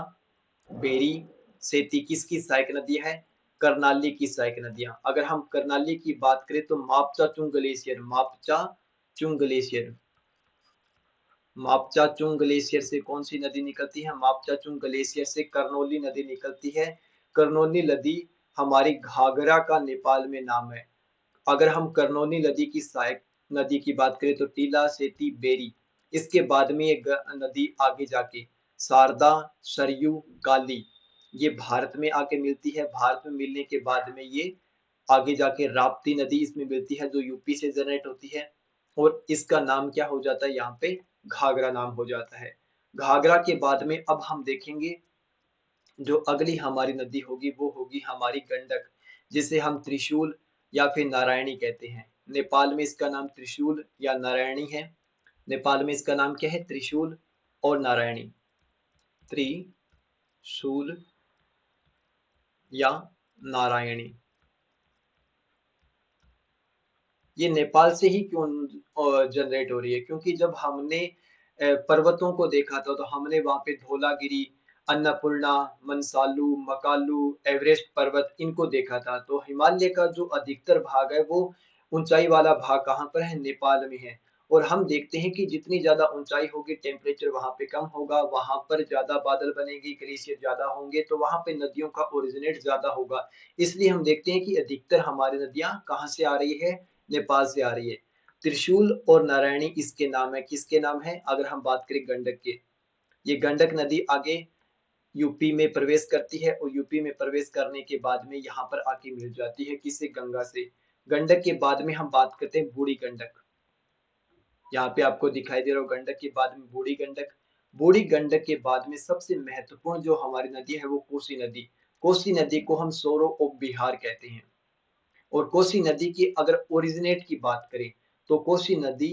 बेरी, सेती किसकी सहायक नदी है, करनाली की सहायक नदियां। अगर हम करनाली की बात करें तो मापचा चुंग ग्लेशियर, मापचा चुंग ग्लेशियर। मापचा चुंग ग्लेशियर से कौन सी नदी निकलती है, मापचा चुंग ग्लेशियर से करनौली नदी निकलती है। करनौली नदी हमारी घाघरा का नेपाल में नाम है। अगर हम करनौली नदी की सहायक नदी की बात करें तो टीला, सेती, बेरी। इसके बाद में ये नदी आगे जाके शारदा, सरयू, काली, ये भारत में आके मिलती है। भारत में मिलने के बाद में ये आगे जाके राप्ती नदी इसमें मिलती है, जो यूपी से जनरेट होती है और इसका नाम क्या हो जाता है, यहाँ पे घाघरा नाम हो जाता है। घाघरा के बाद में अब हम देखेंगे जो अगली हमारी नदी होगी वो होगी हमारी गंडक, जिसे हम त्रिशूल या फिर नारायणी कहते हैं। नेपाल में इसका नाम त्रिशूल या नारायणी है। नेपाल में इसका नाम क्या है, त्रिशूल और नारायणी। त्रिशूल या नारायणी। ये नेपाल से ही क्यों जनरेट हो रही है, क्योंकि जब हमने पर्वतों को देखा था तो हमने वहां पे धौलागिरी, अन्नपूर्णा, मनसालू, मकालू, एवरेस्ट पर्वत इनको देखा था। तो हिमालय का जो अधिकतर भाग है वो ऊंचाई वाला भाग कहाँ पर है, नेपाल में है। और हम देखते हैं कि जितनी ज्यादा ऊंचाई होगी टेम्परेचर वहां पे कम होगा, वहां पर ज्यादा बादल बनेंगे, ग्लेशियर ज्यादा होंगे, तो वहां पे नदियों का ओरिजिनेट ज्यादा होगा। इसलिए हम देखते हैं कि अधिकतर हमारी नदियां कहाँ से आ रही है, नेपाल से आ रही है। त्रिशूल और नारायणी इसके नाम है, किसके नाम है, अगर हम बात करें गंडक के। ये गंडक नदी आगे यूपी में प्रवेश करती है और यूपी में प्रवेश करने के बाद में यहाँ पर आके मिल जाती है किससे, गंगा से। गंडक के बाद में हम बात करते हैं बूढ़ी गंडक। यहाँ पे आपको दिखाई दे रहा हो गंडक के बाद में बूढ़ी गंडक। बूढ़ी गंडक के बाद में सबसे महत्वपूर्ण जो हमारी नदी है वो कोसी नदी। कोसी नदी को हम सोरो ऑफ बिहार कहते हैं। और कोसी नदी की अगर ओरिजिनेट की बात करें तो कोसी नदी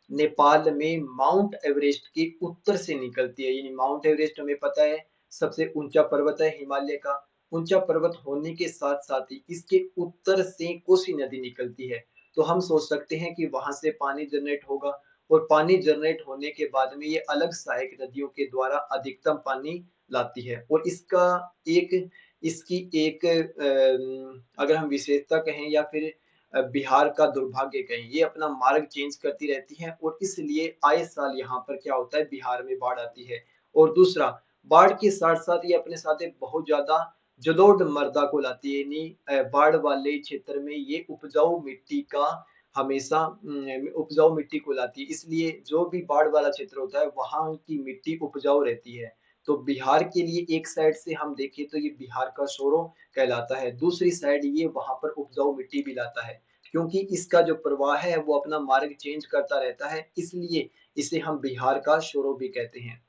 नेपाल में माउंट एवरेस्ट के उत्तर से निकलती है। यानी माउंट एवरेस्ट हमें पता है सबसे ऊंचा पर्वत है हिमालय का। ऊंचा पर्वत होने के साथ साथ ही इसके उत्तर से कोसी नदी निकलती है। तो हम सोच सकते हैं कि वहां से पानी जनरेट होगा और पानी जनरेट होने के बाद में ये अलग सहायक नदियों के द्वारा अधिकतम पानी लाती है। और एक इसकी एक अगर हम विशेषता कहें या फिर बिहार का दुर्भाग्य कहें, ये अपना मार्ग चेंज करती रहती है और इसलिए आए साल यहाँ पर क्या होता है बिहार में बाढ़ आती है। और दूसरा, बाढ़ के साथ साथ ये अपने साथ एक बहुत ज्यादा जलोढ़ मृदा को लाती है। यानी बाढ़ वाले क्षेत्र में ये उपजाऊ मिट्टी का हमेशा उपजाऊ मिट्टी को लाती है। इसलिए जो भी बाढ़ वाला क्षेत्र होता है वहां की मिट्टी उपजाऊ रहती है। तो बिहार के लिए एक साइड से हम देखें तो ये बिहार का शोरो कहलाता है। दूसरी साइड ये वहां पर उपजाऊ मिट्टी भी लाता है। क्योंकि इसका जो प्रवाह है वो अपना मार्ग चेंज करता रहता है, इसलिए इसे हम बिहार का शोरो भी कहते हैं।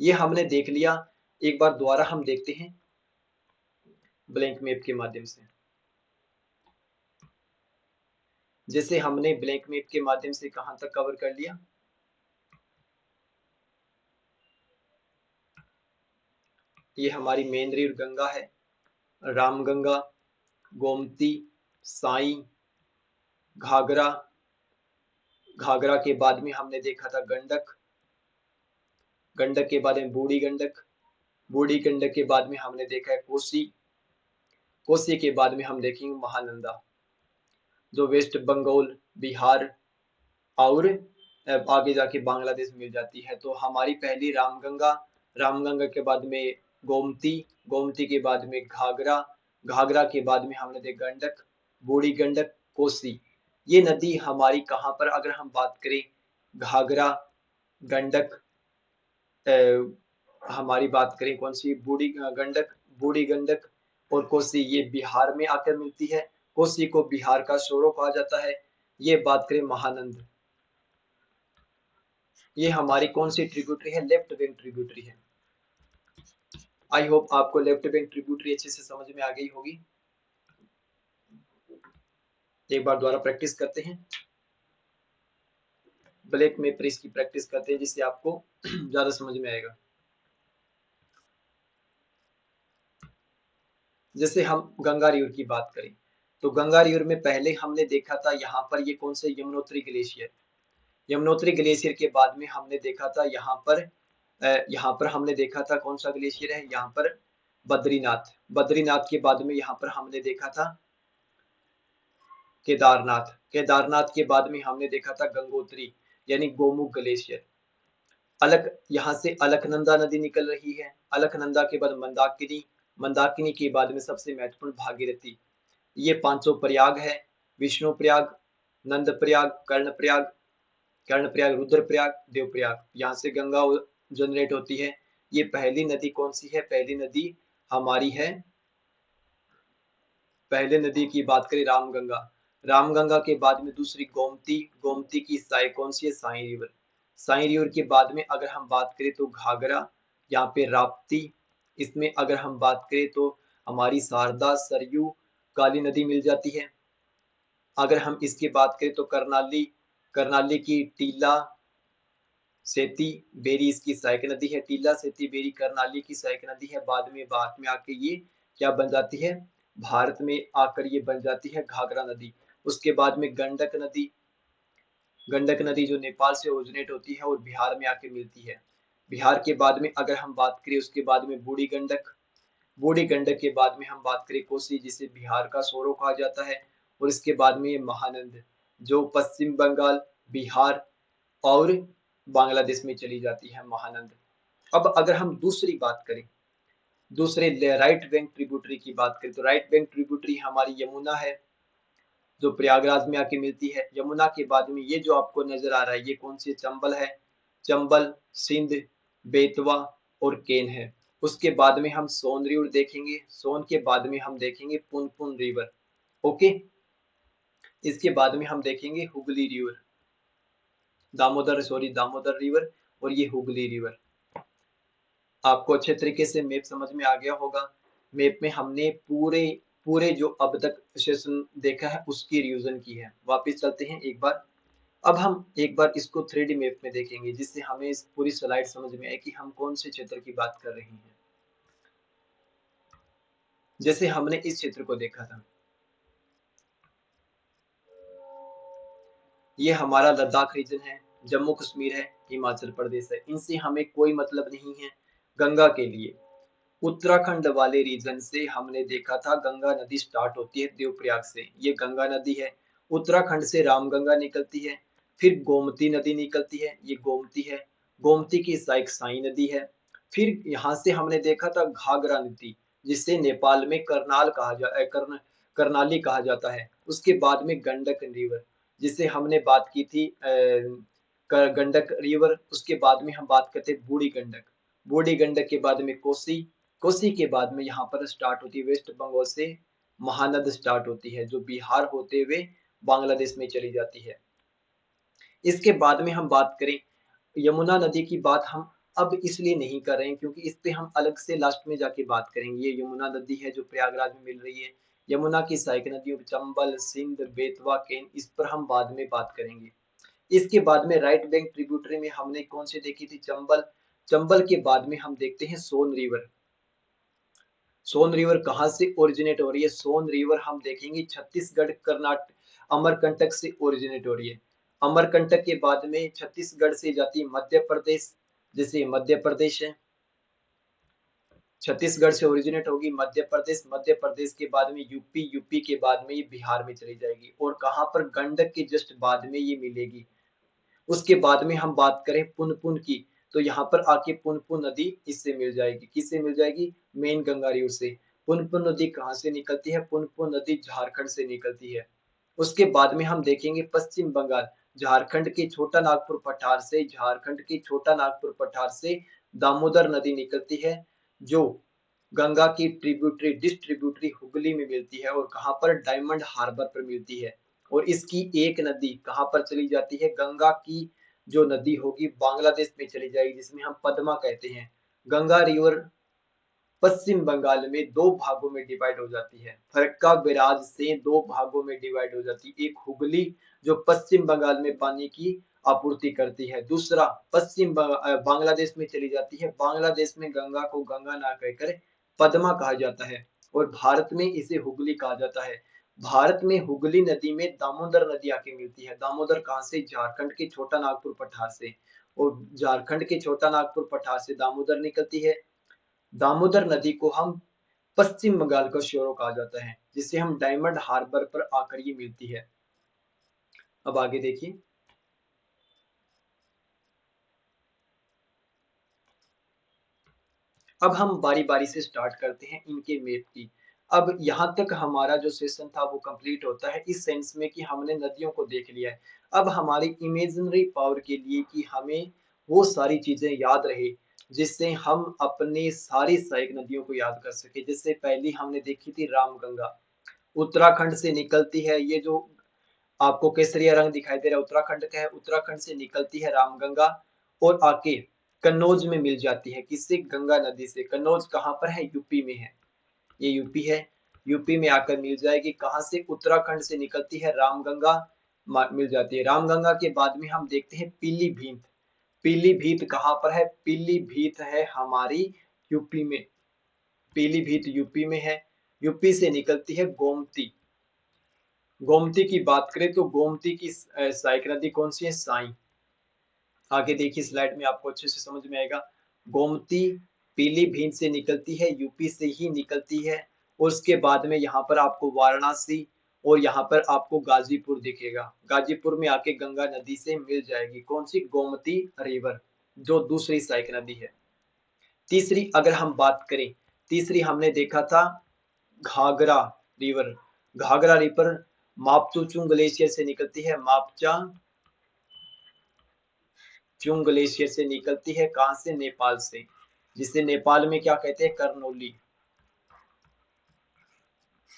ये हमने देख लिया। एक बार दोबारा हम देखते हैं ब्लैंक मैप के माध्यम से। जैसे हमने ब्लैंक मैप के माध्यम से कहां तक कवर कर लिया। ये हमारी मेन रिवर गंगा है, रामगंगा, गोमती, साई, घाघरा। घाघरा के बाद में हमने देखा था गंडक। गंडक के बाद में बूढ़ी गंडक। बूढ़ी गंडक के बाद में हमने देखा है कोसी। कोसी के बाद में हम देखेंगे महानंदा, जो वेस्ट बंगाल, बिहार और आगे जाके बांग्लादेश मिल जाती है। तो हमारी पहली रामगंगा, रामगंगा के बाद में गोमती, गोमती के बाद में घाघरा, घाघरा के बाद में हमने देखा गंडक, बूढ़ी गंडक, कोसी। ये नदी हमारी कहाँ पर अगर हम बात करें, घाघरा, गंडक, हमारी बात करें कौन सी, बूढ़ी गंडक, बूढ़ी गंडक और कोसी, ये बिहार में आकर मिलती है। कोसी को बिहार का शोरो कहा जाता है। ये बात करें महानंद, ये हमारी कौन सी ट्रिब्यूटरी है, लेफ्ट बैंक ट्रिब्यूटरी है। आई होप आपको लेफ्ट बैंक ट्रिब्यूटरी अच्छे से समझ में आ गई होगी। एक बार दोबारा प्रैक्टिस करते हैं, ब्लैक में पर इसकी प्रैक्टिस करते हैं जिससे आपको ज्यादा समझ में आएगा। जैसे हम गंगा रिवर की बात करें तो गंगा रिवर में पहले हमने देखा था यहाँ पर ये कौन से, यमुनोत्री ग्लेशियर। यमुनोत्री ग्लेशियर के बाद में हमने देखा था यहाँ पर हमने देखा था कौन सा ग्लेशियर है, यहाँ पर बद्रीनाथ। बद्रीनाथ के बाद में यहाँ पर हमने देखा था केदारनाथ। केदारनाथ के बाद में हमने देखा था गंगोत्री यानी गोमुख ग्लेशियर। अलक यहाँ से अलकनंदा नदी निकल रही है। अलकनंदा के बाद मंदाकिनी, मंदाकिनी के बाद में सबसे महत्वपूर्ण भागीरथी। ये पांचों प्रयाग है, विष्णु प्रयाग, नंद प्रयाग, कर्ण प्रयाग, कर्ण प्रयाग, रुद्र प्रयाग, देव प्रयाग। यहाँ से गंगा जनरेट होती है। ये पहली नदी कौन सी है, पहली नदी हमारी है, पहले नदी की बात करें रामगंगा। रामगंगा के बाद में दूसरी गोमती, गोमती की साई कौन सी है, साई रिवर। साई रिवर के बाद में अगर हम बात करें तो घाघरा, यहाँ पे राप्ती। इसमें अगर हम बात करें तो हमारी शारदा, सरयू, काली नदी मिल जाती है। अगर हम इसकी बात करें तो करनाली, करनाली की टीला, सेती, बेरी इसकी सहायक नदी है। टीला, सेती, बेरी करनाली की सहायक नदी है। बाद में आके ये क्या बन जाती है, भारत में आकर ये बन जाती है घाघरा नदी। उसके बाद में गंडक नदी, गंडक नदी जो नेपाल से ओरिजिनेट होती है और बिहार में आके मिलती है। बिहार के बाद में अगर हम बात करें उसके बाद में बूढ़ी गंडक। बूढ़ी गंडक के बाद में हम बात करें कोसी, जिसे बिहार का सोरो कहा जाता है। और इसके बाद में ये महानंद, जो पश्चिम बंगाल, बिहार और बांग्लादेश में चली जाती है महानंद। अब अगर हम दूसरी बात करें, दूसरे राइट बैंक ट्रिब्यूटरी की बात करें तो राइट बैंक ट्रिब्यूटरी हमारी यमुना है, जो प्रयागराज में आके मिलती है। यमुना के बाद में ये जो आपको नजर आ रहा है ये कौन सी, चंबल है। चंबल, सिंध, बेतवा और केन है। उसके बाद में हम सोन रिवर देखेंगे। सोन के बाद में हम देखेंगे पुनपुन रिवर। ओके, इसके बाद में हम देखेंगे हुगली रिवर, दामोदर रिवर, और ये हुगली रिवर। आपको अच्छे तरीके से मैप समझ में आ गया होगा। मैप में हमने पूरे पूरे जो अब तक सेशन देखा है उसकी रिवीजन की है। वापस चलते हैं एक बार। अब हम एक बार इसको 3D मैप में देखेंगे, जिससे हमें इस पूरी स्लाइड समझ में आए कि हम कौन से क्षेत्र की बात कर रहे हैं। जैसे हमने इस क्षेत्र को देखा था, ये हमारा लद्दाख रीजन है, जम्मू कश्मीर है, हिमाचल प्रदेश है, इनसे हमें कोई मतलब नहीं है। गंगा के लिए उत्तराखंड वाले रीजन से हमने देखा था गंगा नदी स्टार्ट होती है देवप्रयाग से, ये गंगा नदी है। उत्तराखंड से रामगंगा निकलती है, फिर गोमती नदी निकलती है, ये गोमती है। गोमती की सहायक साई नदी है। फिर यहाँ से हमने देखा था घाघरा नदी, जिसे नेपाल में करनाली कहा जाता है। उसके बाद में गंडक रिवर, जिसे हमने बात की थी गंडक रिवर। उसके बाद में हम बात करते हैं बूढ़ी गंडक। बूढ़ी गंडक के बाद में कोसी। कोसी के बाद में यहाँ पर स्टार्ट होती है वेस्ट बंगाल से महानद स्टार्ट होती है, जो बिहार होते हुए बांग्लादेश में चली जाती है। इसके बाद में हम बात करें यमुना नदी की, बात हम अब इसलिए नहीं कर रहे हैं क्योंकि इस पे हम अलग से लास्ट में जाके बात करेंगे। ये यमुना नदी है जो प्रयागराज में मिल रही है। यमुना की सहायक नदियों चंबल, सिंध, बेतवा, केन, इस पर हम बाद में बात करेंगे। इसके बाद में राइट बैंक ट्रिब्यूटरी में हमने कौन से देखी थी, चंबल। चंबल के बाद में हम देखते हैं सोन रिवर। सोन रिवर कहाँ से ओरिजिनेट हो रही है, सोन रिवर हम देखेंगे छत्तीसगढ़ कर्नाटक अमरकंटक से ओरिजिनेट हो रही है। अमरकंटक के बाद में छत्तीसगढ़ से जाती है मध्य प्रदेश, जैसे मध्य प्रदेश है, छत्तीसगढ़ से ओरिजिनेट होगी मध्य प्रदेश। मध्य प्रदेश के बाद में यूपी, यूपी के बाद में ये बिहार में चली जाएगी, और कहाँ पर, गंडक के जस्ट बाद में ये मिलेगी। उसके बाद में हम बात करें पुनपुन की, तो यहाँ पर आके पुनपुन नदी इससे मिल जाएगी। किससे मिल जाएगी, मेन गंगा रिवर से। पुनपुन नदी कहाँ से निकलती है, पुनपुन नदी झारखंड से निकलती है। उसके बाद में हम देखेंगे पश्चिम बंगाल, झारखंड के छोटा नागपुर पठार से, झारखंड के छोटा नागपुर पठार से दामोदर नदी निकलती है, जो गंगा की ट्रिब्यूटरी डिस्ट्रीब्यूटरी हुगली में मिलती है, और कहाँ पर, डायमंड हार्बर पर मिलती है। और इसकी एक नदी कहाँ पर चली जाती है, गंगा की जो नदी होगी बांग्लादेश में चली जाएगी, जिसमें हम पद्मा कहते हैं। गंगा रिवर पश्चिम बंगाल में दो भागों में डिवाइड हो जाती है, फरक्का बैराज से दो भागों में डिवाइड हो जाती है। एक हुगली जो पश्चिम बंगाल में पानी की आपूर्ति करती है, दूसरा बांग्लादेश में चली जाती है। बांग्लादेश में गंगा को गंगा ना कहकर पद्मा कहा जाता है, और भारत में इसे हुगली कहा जाता है। भारत में हुगली नदी में दामोदर नदी आके मिलती है। दामोदर कहाँ से, झारखंड के छोटा नागपुर पठार से, और झारखंड के छोटा नागपुर पठार से दामोदर निकलती है। दामोदर नदी को हम पश्चिम बंगाल का शोरो कहा जाता है, जिसे हम डायमंड हार्बर पर आकर ये मिलती है। अब आगे देखिए। अब हम बारी बारी से स्टार्ट करते हैं इनके मैप की। अब यहाँ तक हमारा जो सेशन था वो कंप्लीट होता है इस सेंस में कि हमने नदियों को देख लिया है। अब हमारी इमेजिनरी पावर के लिए कि हमें वो सारी चीजें याद रहे जिससे हम अपनी सारी सहायक नदियों को याद कर सके। जैसे पहली हमने देखी थी रामगंगा, उत्तराखंड से निकलती है। ये जो आपको केसरिया रंग दिखाई दे रहा है उत्तराखंड का है। उत्तराखंड से निकलती है रामगंगा, और आके कन्नौज में मिल जाती है। किससे, गंगा नदी से। कन्नौज कहाँ पर है, यूपी में है, ये यूपी है। यूपी में आकर मिल जाएगी। कहाँ से, उत्तराखंड से निकलती है रामगंगा, मिल जाती है। रामगंगा के बाद में हम देखते हैं पीलीभीत। पीलीभीत कहाँ पर है, पीलीभीत है हमारी यूपी में। पीलीभीत यूपी में है। यूपी से निकलती है गोमती। गोमती की बात करें तो गोमती की सहायक नदी कौन सी है, साई। आगे देखिए स्लाइड में आपको अच्छे से समझ में आएगा। गोमती पीलीभीत से निकलती है, यूपी से ही निकलती है। और उसके बाद में यहाँ पर आपको वाराणसी और यहाँ पर आपको गाजीपुर दिखेगा। गाजीपुर में आके गंगा नदी से मिल जाएगी। कौन सी, गोमती रिवर, जो दूसरी सहायक नदी है। तीसरी अगर हम बात करें, तीसरी हमने देखा था Ghaghara river. Ghaghara river Mapchachungo glacier से निकलती है। मापचा चुंग ग्लेशियर से निकलती है। कहां से, नेपाल से, जिसे नेपाल में क्या कहते हैं, करनौली।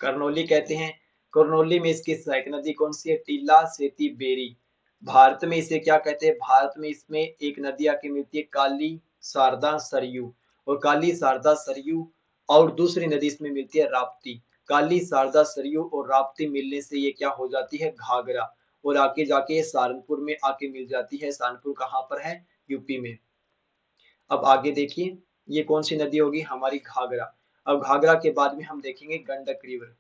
करनौली कहते हैं। करनौली में इसकी सहायक नदी कौन सी है? टीला, सेती, बेरी। भारत में इसे क्या कहते हैं? भारत में इसमें एक नदी आके मिलती है काली, शारदा, सरयू। और काली, शारदा, सरयू और दूसरी नदी इसमें मिलती है राप्ती। काली, शारदा, सरयू और राप्ती मिलने से ये क्या हो जाती है? घाघरा। और आके जाके ये सहारनपुर में आके मिल जाती है। सहारनपुर कहाँ पर है? यूपी में। अब आगे देखिए, ये कौन सी नदी होगी? हमारी घाघरा। अब घाघरा के बाद में हम देखेंगे गंडक रिवर।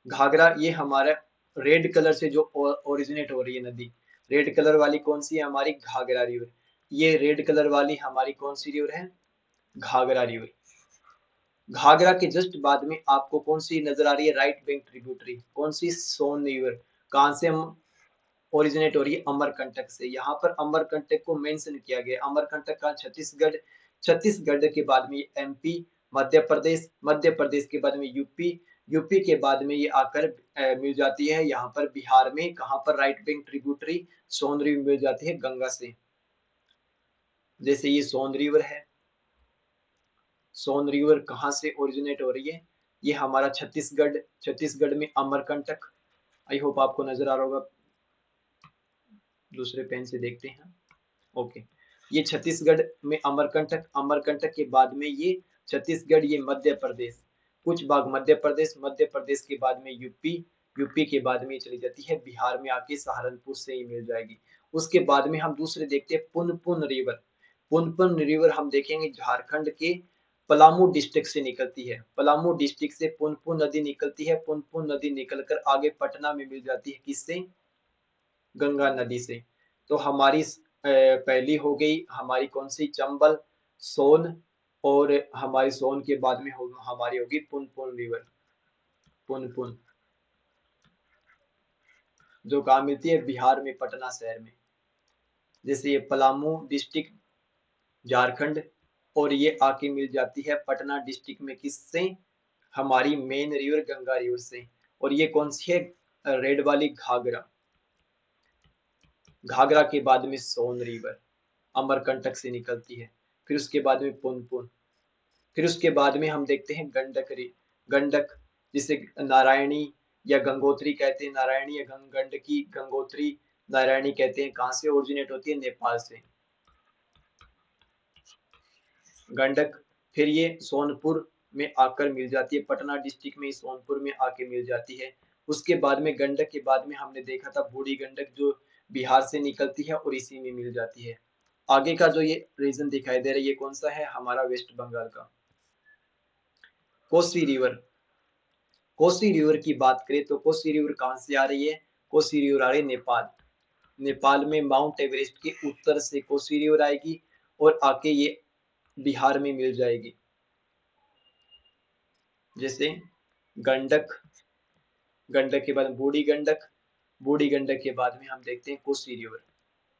घाघरा ये हमारा रेड कलर से जो ओरिजिनेट हो रही है नदी, रेड कलर वाली कौन सी है? हमारी घाघरा रिवर। ये रेड कलर वाली हमारी कौन सी रिवर है? घाघरा रिवर। घाघरा के जस्ट बाद में आपको कौन सी नजर आ रही है? Right bank tributary. कौन सी? सोन रिवर। कहां से हम ओरिजिनेट हो रही है? अमरकंटक से। यहाँ पर अमरकंटक को मेंशन किया गया। अमरकंटक का छत्तीसगढ़, छत्तीसगढ़ के बाद में एमपी, मध्य प्रदेश, मध्य प्रदेश के बाद में यूपी, यूपी के बाद में ये आकर मिल जाती है यहाँ पर बिहार में। कहाँ पर? राइट बैंक ट्रिब्यूटरी सोन रिवर मिल जाती है गंगा से। जैसे ये सोन रिवर है, सोन रिवर कहाँ से ओरिजिनेट हो रही है? ये हमारा छत्तीसगढ़, छत्तीसगढ़ में अमरकंटक। आई होप आपको नजर आ रहा होगा। दूसरे पेन से देखते हैं। ओके, ये छत्तीसगढ़ में अमरकंटक, अमरकंटक के बाद में ये छत्तीसगढ़, ये मध्य प्रदेश, कुछ भाग मध्य प्रदेश, मध्य प्रदेश के बाद में यूपी, यूपी के बाद में चली जाती है बिहार में आके सहारनपुर से ही मिल जाएगी। उसके बाद में हम दूसरे देखते हैं पुनपुन रिवर। पुनपुन रिवर हम देखेंगे झारखंड के पलामू डिस्ट्रिक्ट से निकलती है। पलामू डिस्ट्रिक्ट से पुनपुन नदी निकलती है। पुनपुन नदी निकलकर आगे पटना में मिल जाती है। किससे? गंगा नदी से। तो हमारी पहली हो गई हमारी कौन सी? चंबल, सोन। और हमारी सोन के बाद में हमारी होगी पुनपुन रिवर। पुनपुन जो कहाँ मिलती है? बिहार में पटना शहर में। जैसे ये पलामू डिस्ट्रिक्ट झारखंड, और ये आके मिल जाती है पटना डिस्ट्रिक्ट में। किससे? हमारी मेन रिवर गंगा रिवर से। और ये कौन सी है? रेड वाली घाघरा। घाघरा के बाद में सोन रिवर अमरकंटक से निकलती है। फिर उसके बाद में पुनपुन। फिर उसके बाद में हम देखते हैं गंडक। गंडक जिसे नारायणी या गंगोत्री कहते हैं। नारायणी या गंडकी, गंगोत्री, नारायणी कहते हैं। कहाँ से ओरिजिनेट होती है? नेपाल से गंडक। फिर ये सोनपुर में आकर मिल जाती है। पटना डिस्ट्रिक्ट में सोनपुर में आके मिल जाती है। उसके बाद में गंडक के बाद में हमने देखा था बूढ़ी गंडक जो बिहार से निकलती है और इसी में मिल जाती है। आगे का जो ये रीजन दिखाई दे रहा है ये कौन सा है? हमारा वेस्ट बंगाल का। कोसी रिवर। कोसी रिवर की बात करें तो कोसी रिवर कहाँ से आ रही है? कोसी रिवर आ रही है नेपाल। नेपाल में माउंट एवरेस्ट के उत्तर से कोसी रिवर आएगी और आके ये बिहार में मिल जाएगी। जैसे गंडक, गंडक के बाद बूढ़ी गंडक, बूढ़ी गंडक के बाद में हम देखते हैं कोसी रिवर।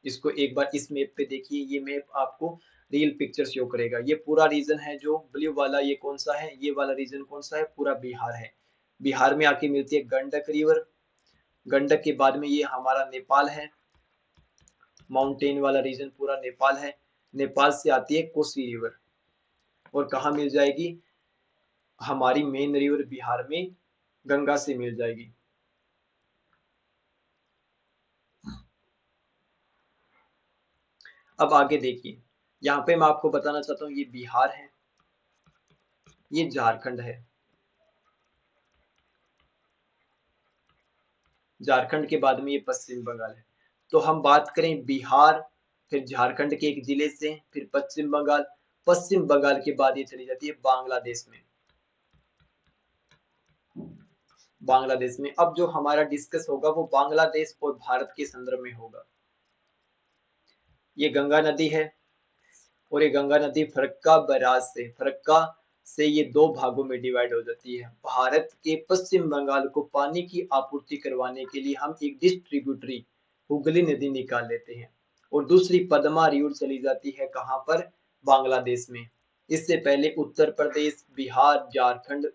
इसको एक बार इस मैप पे देखिए। ये मैप आपको रियल पिक्चर शो करेगा। ये पूरा रीजन है जो ब्लू वाला, ये कौन सा है? ये वाला रीजन कौन सा है? पूरा बिहार है। बिहार में आके मिलती है गंडक रिवर। गंडक के बाद में ये हमारा नेपाल है। माउंटेन वाला रीजन पूरा नेपाल है। नेपाल से आती है कोसी रिवर और कहाँ मिल जाएगी? हमारी मेन रिवर बिहार में गंगा से मिल जाएगी। अब आगे देखिए, यहाँ पे मैं आपको बताना चाहता हूँ ये बिहार है, ये झारखंड है। झारखंड के बाद में ये पश्चिम बंगाल है। तो हम बात करें बिहार, फिर झारखंड के एक जिले से, फिर पश्चिम बंगाल, पश्चिम बंगाल के बाद ये चली जाती है बांग्लादेश में। बांग्लादेश में अब जो हमारा डिस्कस होगा वो बांग्लादेश और भारत के संदर्भ में होगा। ये गंगा नदी है और ये गंगा नदी फरक्का बैराज से, फरक्का से ये दो भागों में डिवाइड हो जाती है। भारत के पश्चिम बंगाल को पानी की आपूर्ति करवाने के लिए हम एक डिस्ट्रीब्यूटरी हुगली नदी निकाल लेते हैं और दूसरी पद्मा रिवर चली जाती है कहाँ पर? बांग्लादेश में। इससे पहले उत्तर प्रदेश, बिहार, झारखंड,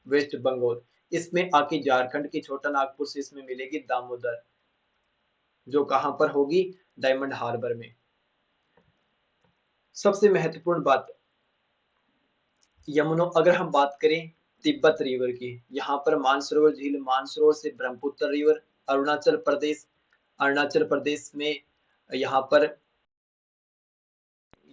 वेस्ट बंगाल, इसमें आके झारखंड के छोटा नागपुर से इसमें मिलेगी दामोदर, जो कहाँ पर होगी? डायमंड हार्बर में। सबसे महत्वपूर्ण बात, यमुना, अगर हम बात करें तिब्बत रिवर की। यहाँ पर मानसरोवर झील, मानसरोवर से ब्रह्मपुत्र रिवर। अरुणाचल प्रदेश, अरुणाचल प्रदेश में यहाँ पर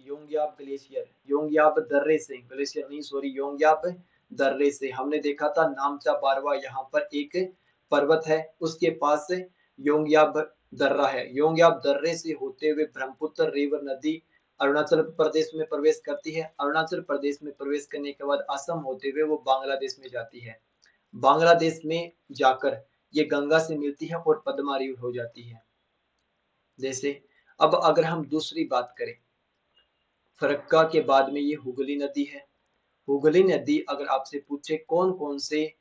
योंगयाब ग्लेशियर, योंगयाब दर्रे से, ग्लेशियर नहीं सॉरी, योंगयाब दर्रे से हमने देखा था नामचा बारवा, यहाँ पर एक पर्वत है, उसके पास से योंगयाब दर्रा है। योंगयाब दर्रे से होते हुए ब्रह्मपुत्र रिवर नदी अरुणाचल प्रदेश में प्रवेश करती है। अरुणाचल प्रदेश में प्रवेश करने के बाद असम होते हुए वो बांग्लादेश में जाती है। बांग्लादेश में जाकर ये गंगा से मिलती है और पद्मा रिवर हो जाती है। जैसे अब अगर हम दूसरी बात करें, फरक्का के बाद में ये हुगली नदी है। हुगली नदी अगर आपसे पूछे कौन कौन से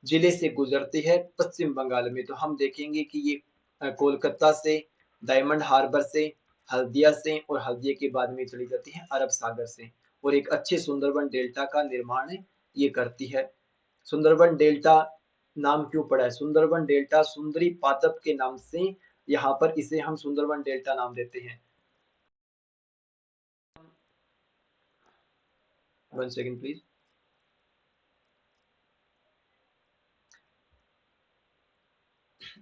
जिले से गुजरती है पश्चिम बंगाल में, तो हम देखेंगे कि ये कोलकाता से, डायमंड हार्बर से, हल्दिया से, और हल्दिया के बाद में चली जाती है अरब सागर से, और एक अच्छे सुंदरबन डेल्टा का निर्माण ये करती है। सुंदरबन डेल्टा नाम क्यों पड़ा है? सुंदरबन डेल्टा सुंदरी पादप के नाम से यहाँ पर इसे हम सुंदरबन डेल्टा नाम देते हैं। 1 सेकंड प्लीज।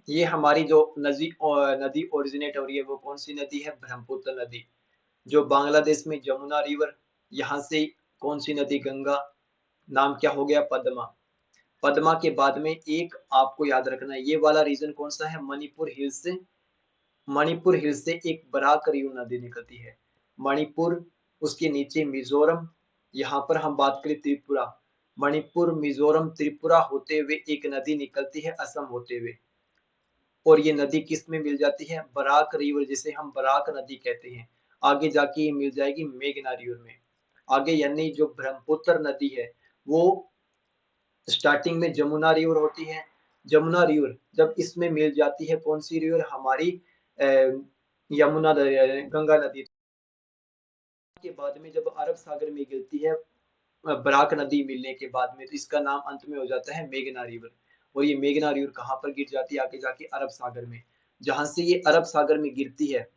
ये हमारी जो नदी ओरिजिनेट हो रही है वो कौन सी नदी है? ब्रह्मपुत्र नदी। जो बांग्लादेश में जमुना रिवर, यहाँ से कौन सी नदी? गंगा। नाम क्या हो गया? पद्मा। पद्मा के बाद में एक आपको याद रखना है, ये वाला रीजन कौन सा है? मणिपुर हिल्स से। मणिपुर हिल्स से एक बराक रिवर नदी निकलती है। मणिपुर, उसके नीचे मिजोरम, यहाँ पर हम बात करें त्रिपुरा, मणिपुर मिजोरम त्रिपुरा होते हुए एक नदी निकलती है असम होते हुए, और ये नदी किस में मिल जाती है? बराक रिवर, जिसे हम बराक नदी कहते हैं। आगे जाके ये मिल जाएगी मेघना रिवर में। आगे यानी जो ब्रह्मपुत्र नदी है वो स्टार्टिंग में जमुना रिवर होती है। जमुना रिवर जब इसमें मिल जाती है कौन सी रिवर? हमारी यमुना, गंगा नदी के बाद में जब अरब सागर में गिरती है बराक नदी मिलने के बाद में, तो इसका नाम अंत में हो जाता है मेघना रिवर। और ये मेघना रिवर कहाँ पर गिर जाती है? आगे जाके अरब सागर में। जहां से ये अरब सागर में गिरती है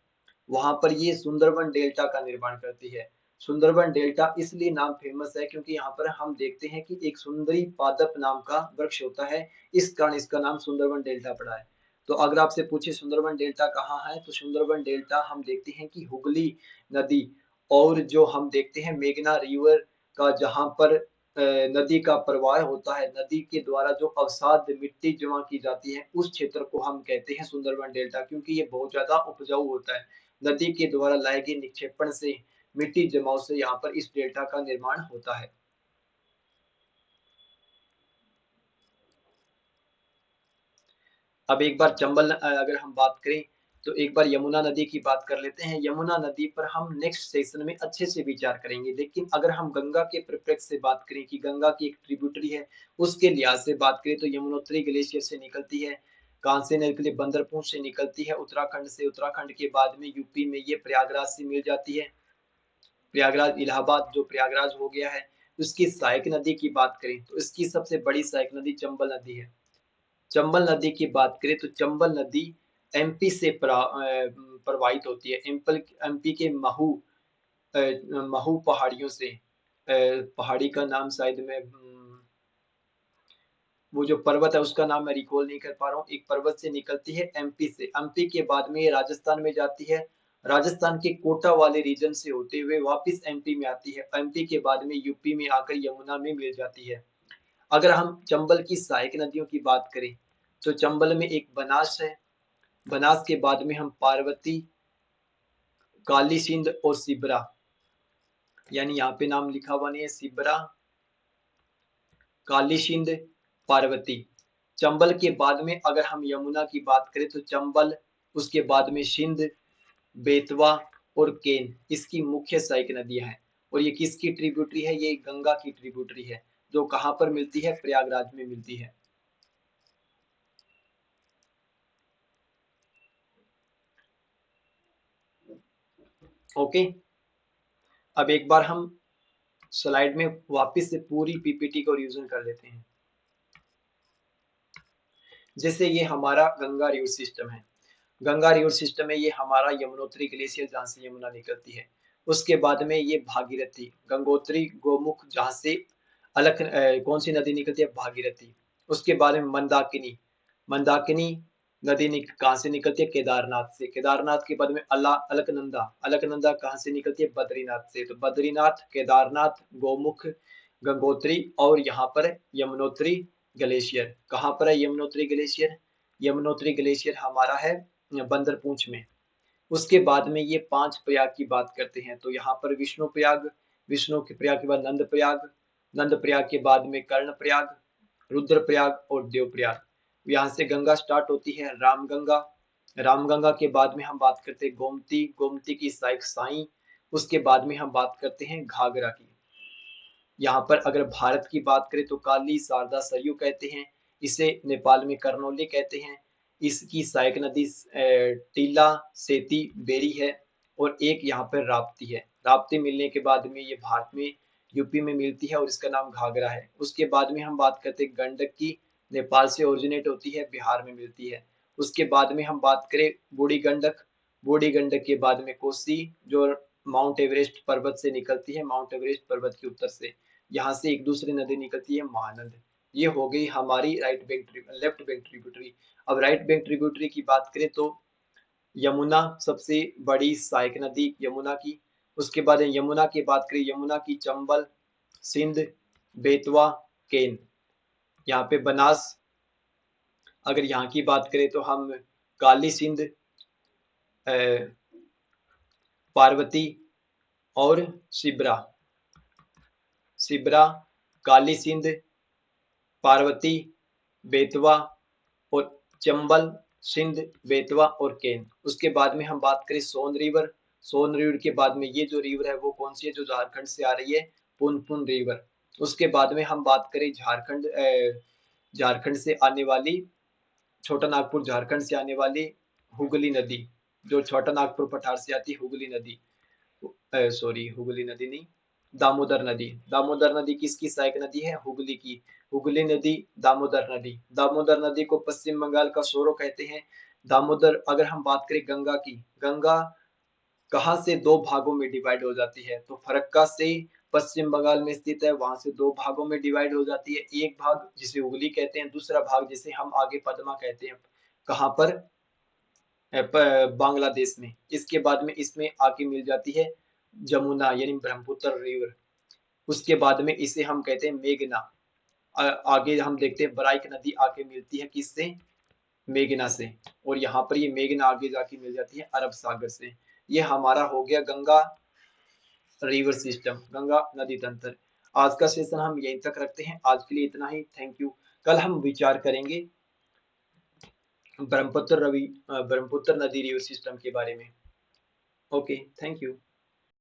वहां पर ये सुंदरबन डेल्टा का निर्माण करती है। सुंदरबन डेल्टा इसलिए नाम फेमस है क्योंकि यहाँ पर हम देखते हैं कि एक सुंदरी पादप नाम का वृक्ष होता है, इस कारण इसका नाम सुंदरबन डेल्टा पड़ा है। तो अगर आपसे पूछे सुंदरबन डेल्टा कहाँ है, तो सुंदरबन डेल्टा हम देखते हैं कि हुगली नदी, और जो हम देखते हैं मेघना रिवर का जहाँ पर नदी का प्रवाह होता है, नदी के द्वारा जो अवसाद मिट्टी जमा की जाती है उस क्षेत्र को हम कहते हैं सुंदरबन डेल्टा, क्योंकि ये बहुत ज्यादा उपजाऊ होता है। नदी के द्वारा लाए गए निक्षेपण से, मिट्टी जमाव से यहाँ पर इस डेल्टा का निर्माण होता है। अब एक बार चंबल अगर हम बात करें तो एक बार यमुना नदी की बात कर लेते हैं। यमुना नदी पर हम नेक्स्ट सेशन में अच्छे से विचार करेंगे, लेकिन अगर हम गंगा के परिप्रेक्ष्य से बात करें कि गंगा की एक ट्रिब्यूटरी है, उसके लिहाज से बात करें तो यमुनोत्री ग्लेशियर से निकलती है। कहाँ से निकली? बंदरपुर से निकलती है उत्तराखंड से। उत्तराखंड के बाद में यूपी में ये प्रयागराज से मिल जाती है। प्रयागराज, इलाहाबाद जो प्रयागराज हो गया है। उसकी सहायक नदी की बात करें तो इसकी सबसे बड़ी सहायक नदी चंबल नदी है। चंबल नदी की बात करें तो चंबल नदी एमपी से प्रवाहित होती है। एमपी के महू पहाड़ियों से, पहाड़ी का नाम शायद मैं वो जो पर्वत है उसका नाम मैं रिकॉल नहीं कर पा रहा हूँ, एक पर्वत से निकलती है एमपी से। एमपी के बाद में ये राजस्थान में जाती है, राजस्थान के कोटा वाले रीजन से होते हुए वापस एमपी में आती है। एमपी के बाद में यूपी में आकर यमुना में मिल जाती है। अगर हम चंबल की सहायक नदियों की बात करें तो चंबल में एक बनास है, बनास के बाद में हम पार्वती, काली सिंध और सिबरा, यानी यहाँ पे नाम लिखा हुआ नहीं है, सिबरा, काली सिंध, पार्वती। चंबल के बाद में अगर हम यमुना की बात करें तो चंबल, उसके बाद में सिंध, बेतवा और केन इसकी मुख्य सहायक नदियां हैं। और ये किसकी ट्रिब्यूटरी है? ये गंगा की ट्रिब्यूटरी है, जो कहाँ पर मिलती है? प्रयागराज में मिलती है। ओके, अब एक बार हम स्लाइड में वापस से पूरी पीपीटी को रिवीजन कर लेते हैं। जैसे ये हमारा गंगा रिवर सिस्टम है, गंगा रिवर सिस्टम में ये हमारा यमुनोत्री ग्लेशियर जहाँ से यमुना निकलती है। उसके बाद में ये भागीरथी, गंगोत्री, गोमुख जहाँ से कौन सी नदी निकलती है? भागीरथी। उसके बाद में मंदाकिनी, मंदाकिनी नदी कहाँ से निकलती है? केदारनाथ से। केदारनाथ के बाद में अलकनंदा, अलकनंदा कहाँ से निकलती है? बद्रीनाथ से। तो बद्रीनाथ, केदारनाथ, गौमुख, गंगोत्री और यहाँ पर यमुनोत्री ग्लेशियर। कहाँ पर है यमुनोत्री ग्लेशियर? यमुनोत्री ग्लेशियर हमारा है बंदरपूंछ में। उसके बाद में ये 5 प्रयाग की बात करते हैं, तो यहाँ पर विष्णु प्रयाग, विष्णु के प्रयाग के बाद नंद प्रयाग, नंद प्रयाग के बाद में कर्ण प्रयाग, रुद्र प्रयाग और देव प्रयाग। यहाँ से गंगा स्टार्ट होती है रामगंगा, रामगंगा के बाद में हम बात करते हैं गोमती, गोमती की सहायक साई। उसके बाद में हम बात करते हैं घाघरा की। यहाँ पर अगर भारत की बात करें तो काली, शारदा, सरयू कहते हैं। इसे नेपाल में करनौली कहते हैं। इसकी सहायक नदी टीला, सेती, बेरी है और एक यहाँ पर राप्ती है। राप्ती मिलने के बाद में ये भारत में यूपी में मिलती है और इसका नाम घाघरा है। उसके बाद में हम बात करते हैं गंडक की, नेपाल से ओरिजिनेट होती है, बिहार में मिलती है। उसके बाद में हम बात करें बूढ़ी गंडक, बूढ़ी गंडक के बाद में कोसी, जो माउंट एवरेस्ट पर्वत से निकलती है, माउंट एवरेस्ट पर्वत के उत्तर से। यहाँ से एक दूसरी नदी निकलती है महानंद। ये हो गई हमारी लेफ्ट बैंक ट्रिब्यूटरी। अब राइट बैंक ट्रिब्यूटरी की बात करें तो यमुना सबसे बड़ी सहायक नदी यमुना की। उसके बाद यमुना की बात करें, यमुना की चंबल, सिंध, बेतवा, केन। यहाँ पे बनास, अगर यहाँ की बात करें तो हम काली सिंध, पार्वती और शिब्रा, शिब्रा, काली सिंध, पार्वती, बेतवा और चंबल, सिंध, बेतवा और केन। उसके बाद में हम बात करें सोन रिवर, सोन रिवर के बाद में ये जो रिवर है वो कौन सी है? जो झारखंड से आ रही है, पुनपुन रिवर। उसके बाद में हम बात करें झारखंड से आने वाली, छोटा नागपुर झारखंड से आने वाली हुगली नदी, जो छोटा नागपुर पठार से आती है हुगली नदी, सॉरी हुगली नदी नहीं, दामोदर नदी। दामोदर नदी किसकी सहायक नदी है? हुगली की। हुगली नदी, दामोदर नदी। दामोदर नदी को पश्चिम बंगाल का सोरो कहते हैं। दामोदर, अगर हम बात करें गंगा की, गंगा कहाँ से दो भागों में डिवाइड हो जाती है? तो फरक्का से पश्चिम बंगाल में स्थित है, वहां से दो भागों में डिवाइड हो जाती है। एक भाग जिसे हुगली कहते हैं, दूसरा भाग जिसे हम आगे पद्मा कहते हैं। कहाँ पर? बांग्लादेश में। इसके बाद में इसमें आके मिल जाती है जमुना यानी ब्रह्मपुत्र रिवर। उसके बाद में इसे हम कहते हैं मेघना। आगे हम देखते हैं बराइक नदी आके मिलती है किससे? मेघना से। और यहाँ पर ये मेघना आगे जाके मिल जाती है अरब सागर से। ये हमारा हो गया गंगा रिवर सिस्टम, गंगा नदी तंत्र। आज का सेशन हम यहीं तक रखते हैं। आज के लिए इतना ही। Thank you. कल हम विचार करेंगे ब्रह्मपुत्र नदी रिवर सिस्टम के बारे में। Okay, thank you.